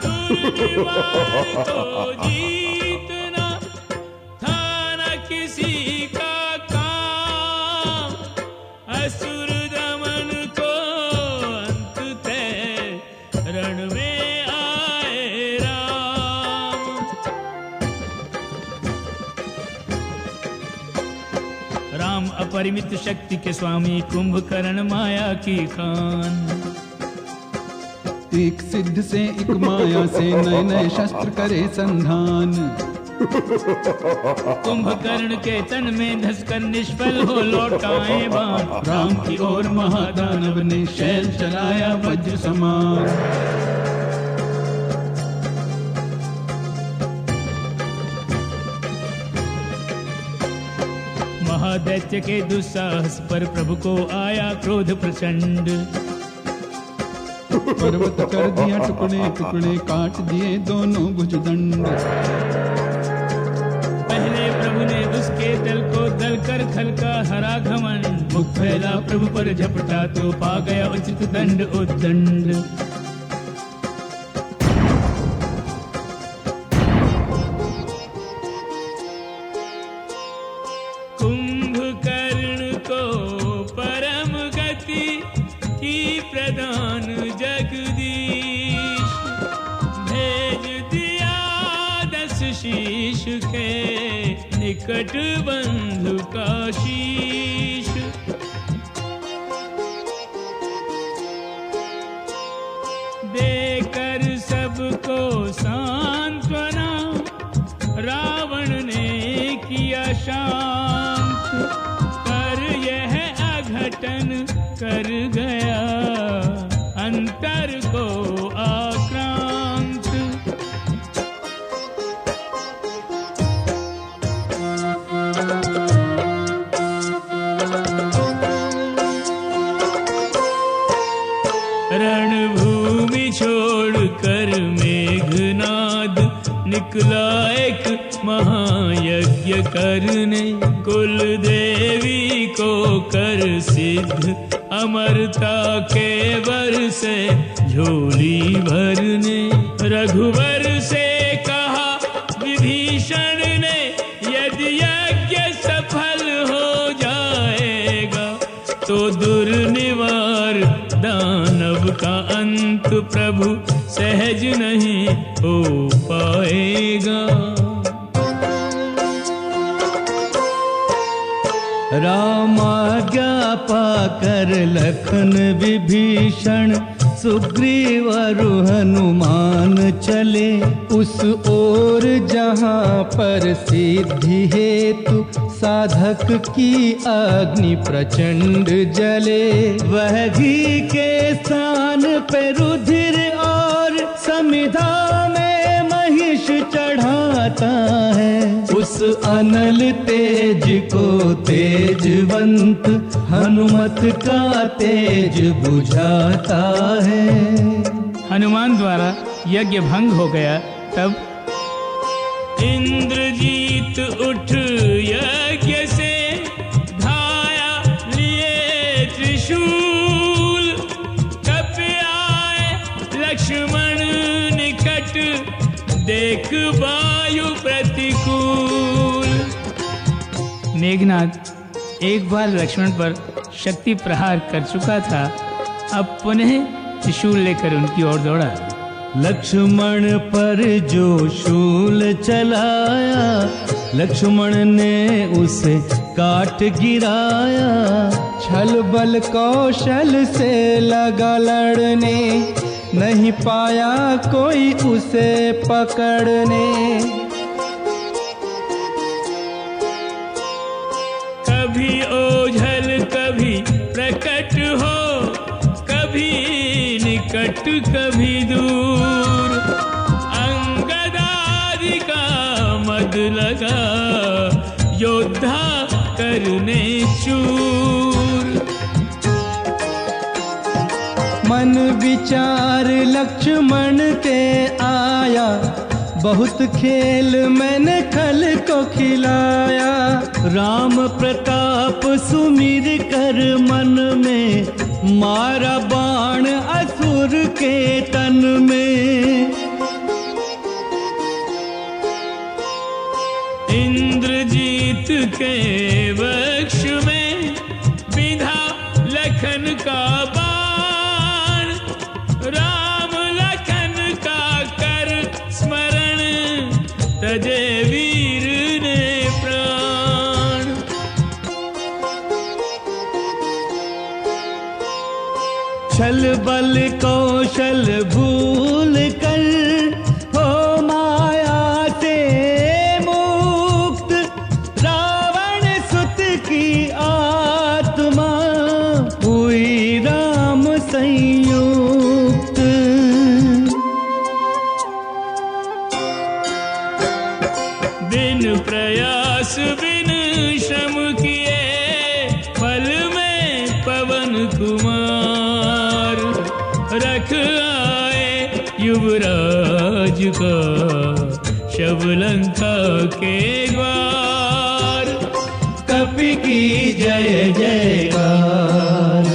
दुर्विवाद तो जीतना था न किसी का काम, असुर दमन को अंततः रण में आए राम। राम अपरिमित शक्ति के स्वामी, कुंभकर्ण माया की खान। एक सिद्ध से एक माया से नए नए शस्त्र करे संधान। कुंभकर्ण के तन में धसकर निष्फल हो लौटाए बाण। राम की ओर महादानव ने शैल चलाया वज्र समान। महादैत्य के दुस्साहस पर प्रभु को आया क्रोध प्रचंड। पर्वत कर दिया टुकड़े टुकड़े, काट दिए दोनों भुजदंड। पहले प्रभु ने उसके दल को दल कर खल का हरा घमंड। मुख फैला प्रभु पर झपटा तो पा गया उचित दंड उद्दंड। कुंभकर्ण को परम गति की प्रदान जगदीश, भेज दिया 10 शीश के निकट बंधु का शीश। देकर सबको सांत्वना रावण ने किया शांत, पर यह अघटन कर गया अंतर को आक्रांत। करने, कुल देवी को कर सिद्ध, अमरता के वर से झोली भरने। रघुवर से कहा विभीषण ने, यदि यज्ञ सफल हो जाएगा तो दुर्निवार दानव का अंत प्रभु सहज नहीं हो पाएगा। रामाज्ञा पाकर लखन विभीषण, सुग्रीव और हनुमान चले। उस ओर जहाँ पर सिद्धि हेतु साधक की अग्नि प्रचंड जले। वह घी के स्थान पे रुधिर और समिधा में महिष चढ़ाता है। उस अनल तेज को तेजवंत हनुमत का तेज बुझाता है। हनुमान द्वारा यज्ञ भंग हो गया। तब इंद्रजीत उठ यज्ञ से, धाया लिए त्रिशूल। कपि आए लक्ष्मण निकट, देख वायु प्रतिकूल। मेघनाथ एक बार लक्ष्मण पर शक्ति प्रहार कर चुका था, अब पुनः त्रिशूल लेकर उनकी ओर दौड़ा। लक्ष्मण पर जो शूल चलाया, लक्ष्मण ने उसे काट गिराया। छल बल कौशल से लगा लड़ने, नहीं पाया कोई उसे पकड़ने। कभी ओझल कभी प्रकट हो, कभी निकट कभी दूर। अंगद आदि का मद लगा, योद्धा करने चूर। मन विचार लक्ष्मण के आया, बहुत खेल मैंने खल को खिलाया। राम प्रताप सुमिर कर मन में, मारा बाण असुर के तन में। इंद्रजीत के वक्ष में बिंधा लखन का बाण। राम लखन का कर स्मरण, तजे वीर ने प्राण। छल बल कौशल भूल कर, हो माया से मुक्त। रावण सुत की आत्मा, हुई राम संयुक्त। बिन प्रयास बिन श्रम किए, फल में पवन कुमार। रख आए युवराज का, शव लंका के द्वार। कपि की जय जयकार।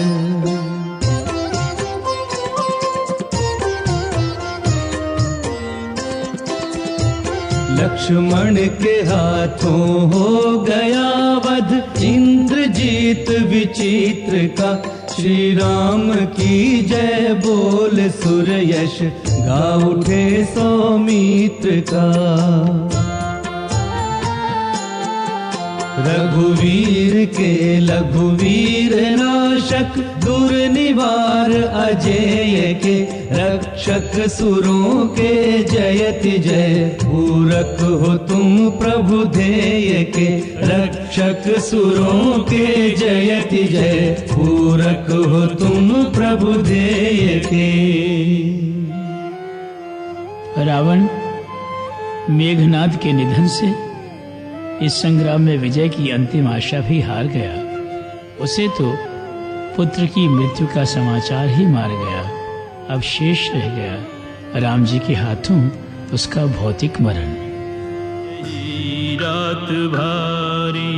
लक्ष्मण के हाथों हो गया वध, इंद्रजीत विचित्र का। श्री राम की जय बोल सुर यश, गा उठे सौमित्र का। रघुवीर के लघुवीर नाशक, दुर्निवार अजेय के रक्षक। सुरों के जयति जय, पूरक हो तुम प्रभु ध्येय के रक्षक। सुरों के जयति जय, पूरक हो तुम प्रभु ध्येय के। रावण मेघनाद के निधन से इस संग्राम में विजय की अंतिम आशा भी हार गया। उसे तो पुत्र की मृत्यु का समाचार ही मार गया। अब शेष रह गया राम जी के हाथों उसका भौतिक मरण। रात भारी।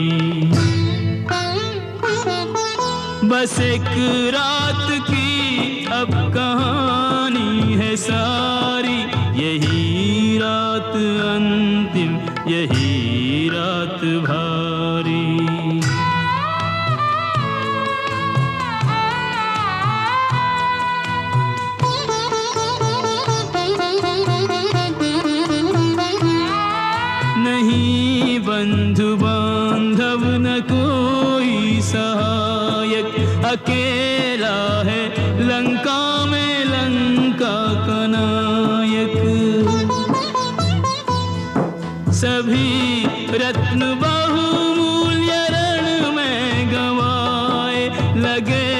बस एक रात की अब कहानी है सारी, यही रात अंतिम, यही रात भारी। नहीं बंधु बांधव न कोई सहायक, अकेला है लंका में लंका का नायक। सभी रत्न बहुमूल्य रण में गंवाए, लगे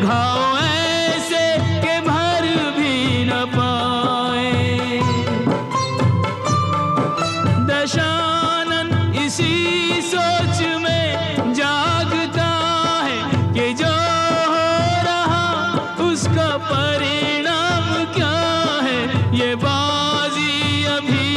घाव ऐसे के भर भी न पाए। दशानन इसी सोच में जागता है कि जो हो रहा उसका परिणाम क्या है। ये बाजी अभी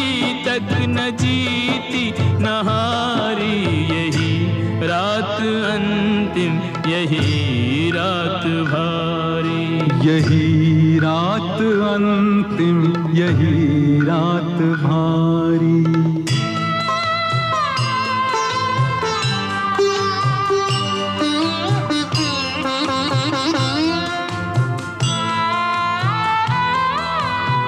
तक न जीती न हारी, यही रात अंतिम, यही रात भारी। यही रात अंतिम, यही रात भारी।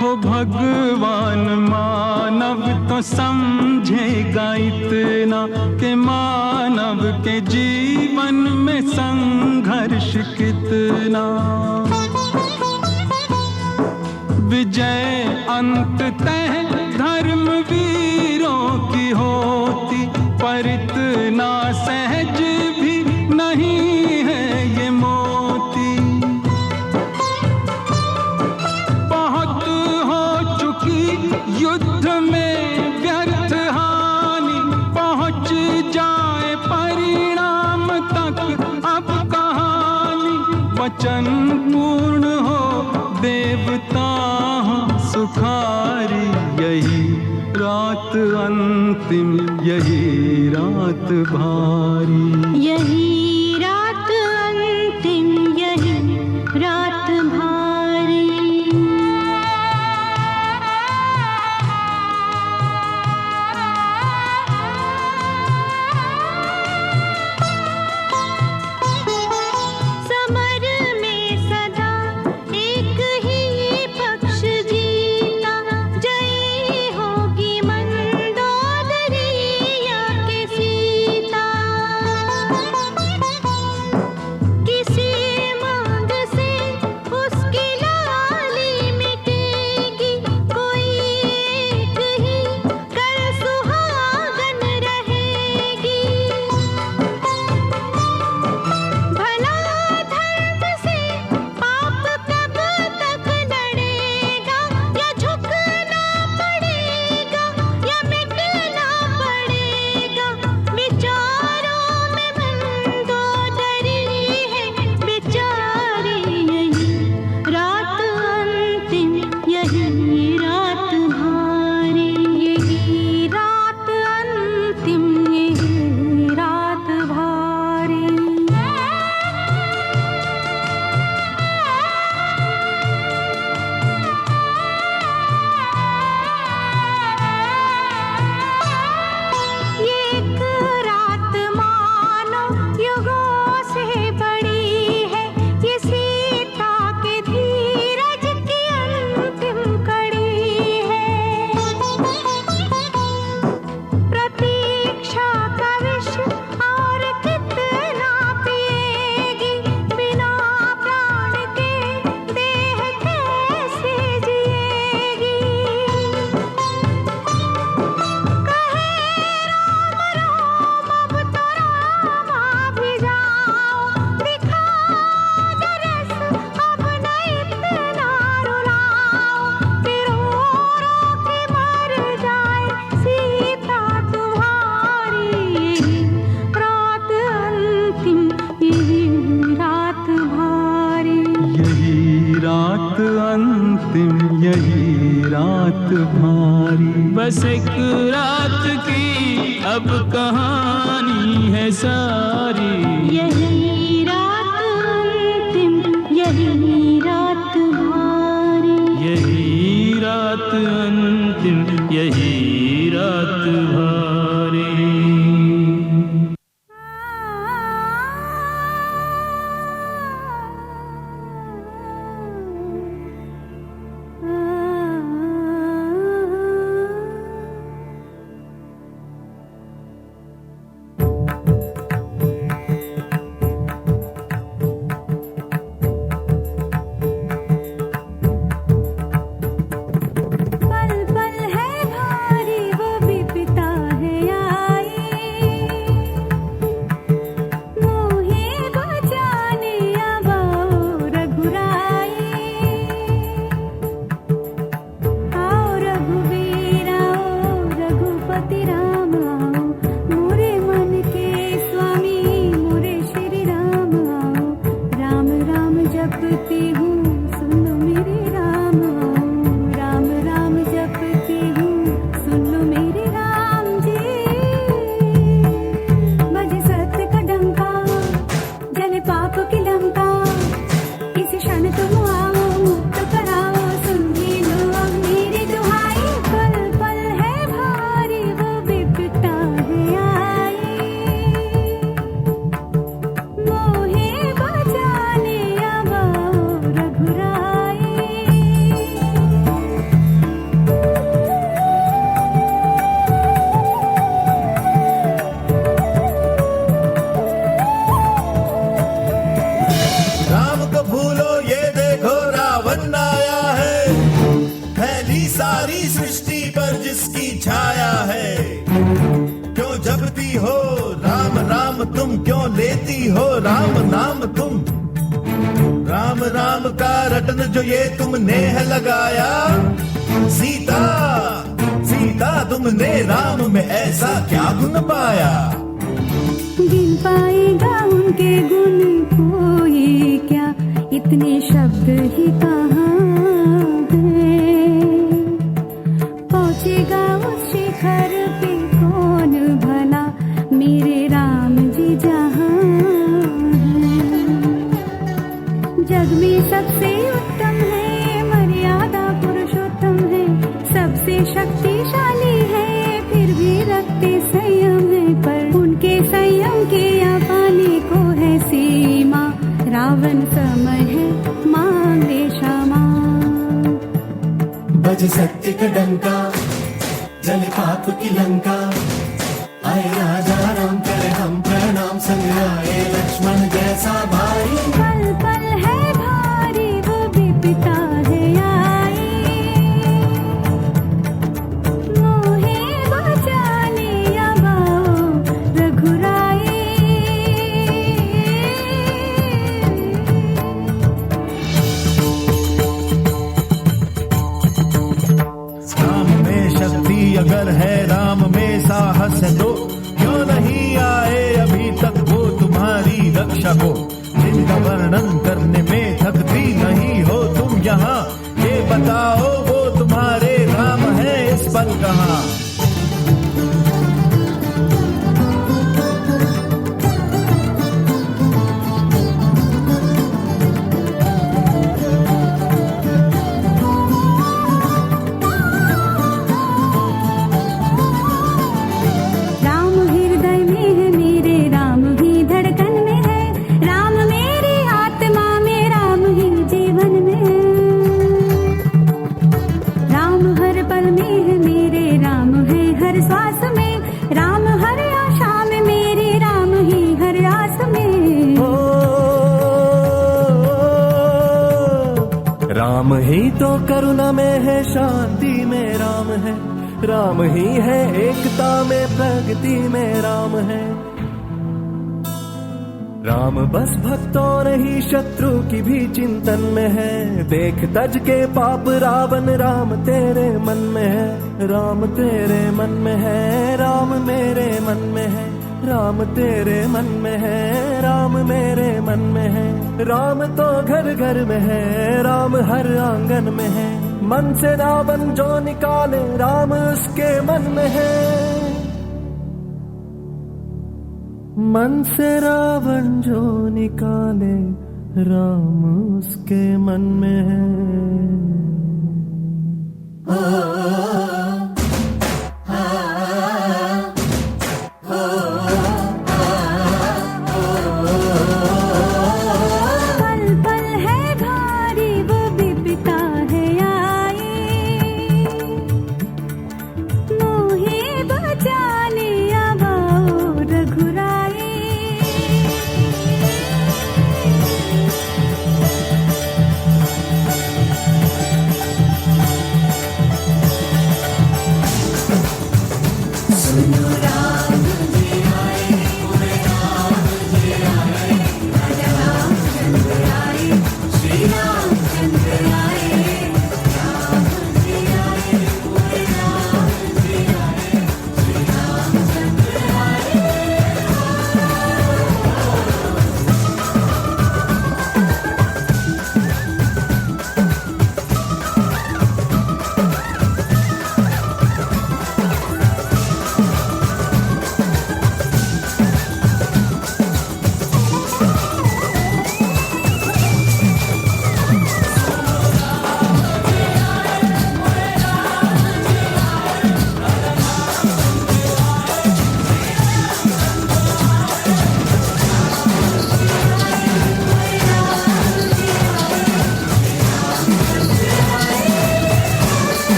हो भगवान मानव तो समझेगा इतना कि मानव के जीवन में संघर्ष कितना। विजय अंततः धर्म वीरों की होती, पर इतना सहज भी नहीं है ये मोती। बहुत हो चुकी युद्ध में व्यर्थ हानि, पहुंच जाए परिणाम तक अब कहानी। वचन पूर्ण हो देवता सुखारी, यही रात अंतिम, यही रात भारी। यही रात अंतिम, यही रात भारी। समर में सदा एक ही पक्ष जीता, जय होगी मंदोदरी या के सीता। किसी मांग से उसकी लाली मिटेगी, कोई एक ही कर सुहागन रहेगी। भला धर्म से पाप कब तक लड़ेगा, या झुकना पड़ेगा या मिटना पड़ेगा। विचारों में मंदोदरी है बेचारी, यही रात अंतिम, यही रात भारी। यही रात अंतिम, यही रात भारी। एक रात मानो युगों से बड़ी है, ये सीता के धीरज की अंतिम कड़ी है। प्रतीक्षा का विष और कितना पिएगी, बिना प्राण के देह कैसे जिएगी। कहे राम राम अब तो रामा भी जाओ, दिखाओ दरस अब न इतना रुलाओ। फिर रो के मर जाए सीता तुम्हारी, यही रात अंतिम, यही रात भारी। यही रात अंतिम, यही रात भारी। बस एक रात की अब कहानी है सारी। यही रात अंतिम, यही रात भारी, यही रात अंतिम, यही रात भारी। तुम क्यों लेती हो राम नाम तुम? राम राम का रटन जो ये तुमने है लगाया। सीता सीता तुमने राम में ऐसा क्या गुण पाया? गिन पाएगा उनके गुण कोई क्या, इतने शब्द ही कहाँ हैं। पहुँचेगा उस शिखर पे कौन भला, मेरे राम जी जहाँ हैं। जग में सबसे उत्तम है, मर्यादा पुरुषोत्तम है, सबसे शक्तिशाली है, फिर भी रखते संयम है। पर उनके संयम के या पाने को है सीमा, रावण समय है मांगे क्षमा। बज सत्य का डंका, जले पाप की लंका, आए राजा राम करे हम प्रणाम, संग आए लक्ष्मण जैसा भाई। पल पल है भारी वो भी पिता है आई, मोहे बचाने आवाओ रघुराई। राम में शक्ति अगर है, राम में साहस है तो क्यों नहीं आए अभी तक वो तुम्हारी रक्षा को? जिनका वर्णन करने में थकती नहीं हो तुम यहाँ, ये बताओ वो तुम्हारे राम है इस पल कहाँ? राम ही तो करुणा में है, शांति में राम है, राम ही है एकता में, प्रगति में राम है। राम बस भक्तों नहीं शत्रु की भी चिंतन में है, देख तज के पाप रावण राम तेरे मन में है। राम तेरे मन में है, राम मेरे मन में है, राम तेरे मन में है, राम मेरे मन में है। राम तो घर घर में है, राम हर आंगन में है, मन से रावण जो निकाले राम उसके मन में है। मन से रावण जो निकाले राम उसके मन में है। पल पल है भारी वो विपता है आई, मोहे बचा लिया वो रघुराई। सुनो राम जी आए, ओए राम जी आए, राजा रामचंद्र आए, श्री रामचंद्र आए। राम जी आए, ओए राम जी आए, श्री रामचंद्र आए।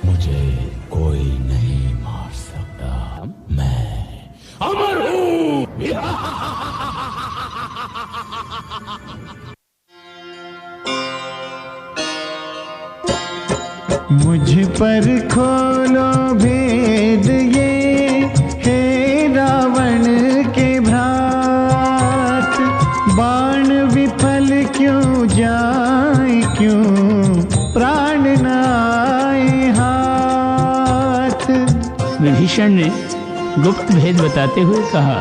मुझे कोई नहीं मार सकता, मैं अमर हूँ। मुझ पर खोलो भेद ये, हे रावण के भ्रात। बाण विफल क्यों जाए, क्यों प्राण न आए हाथ। विभीषण ने गुप्त भेद बताते हुए कहा,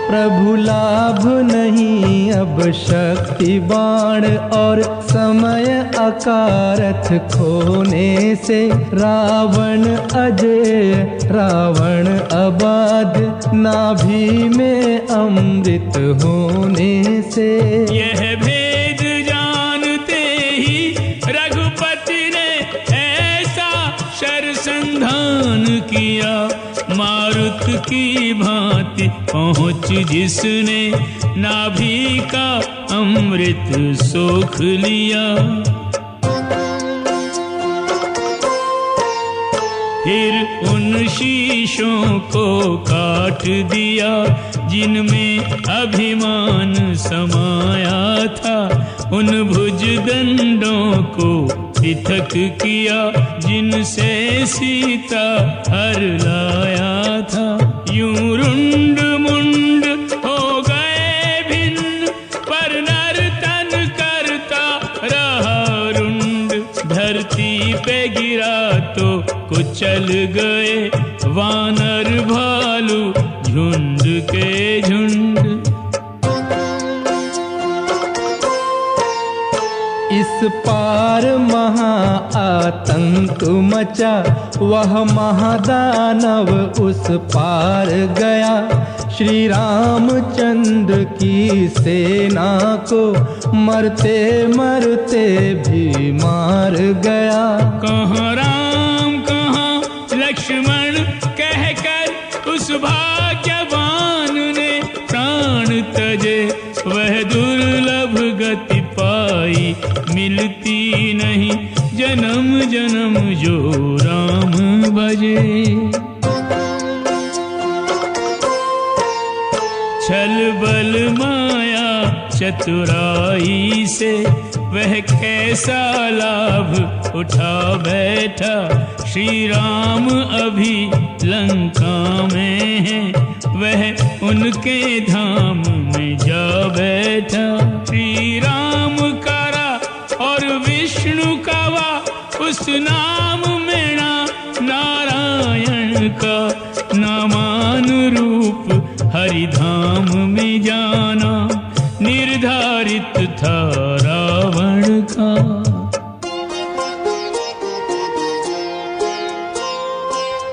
प्रभु लाभ नहीं अब शक्ति बाण और समय अकारथ खोने से। रावण अजय रावण अबाध, नाभि में अमृत होने से। यह भेद जानते ही रघुपति ने ऐसा शरसंधान किया। मारुत की भांति पहुँच जिसने नाभि का अमृत सोख लिया। फिर उन शीशों को काट दिया जिनमें अभिमान समाया था। उन भुजदंडों को पृथक किया जिनसे सीता हर लाया था। यूं रुंड मुंड हो गए भिन्न, पर नर्तन करता रहा रुंड। धरती पे गिरा तो कुचल गए वानर भालू झुंड के झुंड। इस पार महा आतंक मचा, वह महादानव उस पार गया। श्री रामचंद्र की सेना को मरते मरते भी मार गया। कहाँ राम कहाँ लक्ष्मण कहकर उस भाग्यवान ने प्राण तजे। वह दुर्लभ गति पाई मिलती नहीं, जन्म जन्म जो राम भजे। छल बल माया चतुराई से वह कैसा लाभ उठा बैठा। श्री राम अभी लंका में हैं, वह उनके धाम में जा बैठा। श्री राम करा और विष्णु का वा, उस नाम में नारायण का नामानुरूप हरिधाम में जाना निर्धारित था रावण का।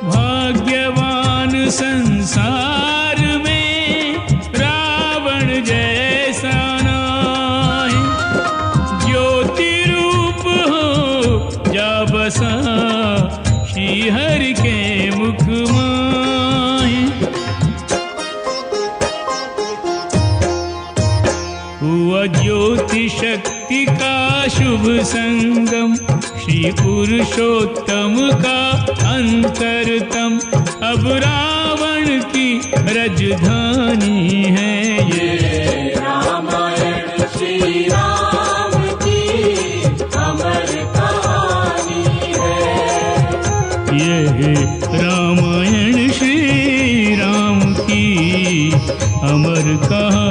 भाग्यवान संसार में रावण जैसा नाहीं, ज्योति रूप हो जा बसा श्री हरि के मुख माहीं। हुआ ज्योति शक्ति का शुभ संगम, श्री पुरुषोत्तम का अंतरतम। अब रावण की राजधानी है ये रामायण श्री राम की अमर कहानी है। ये रामायण श्री राम की अमर कहानी।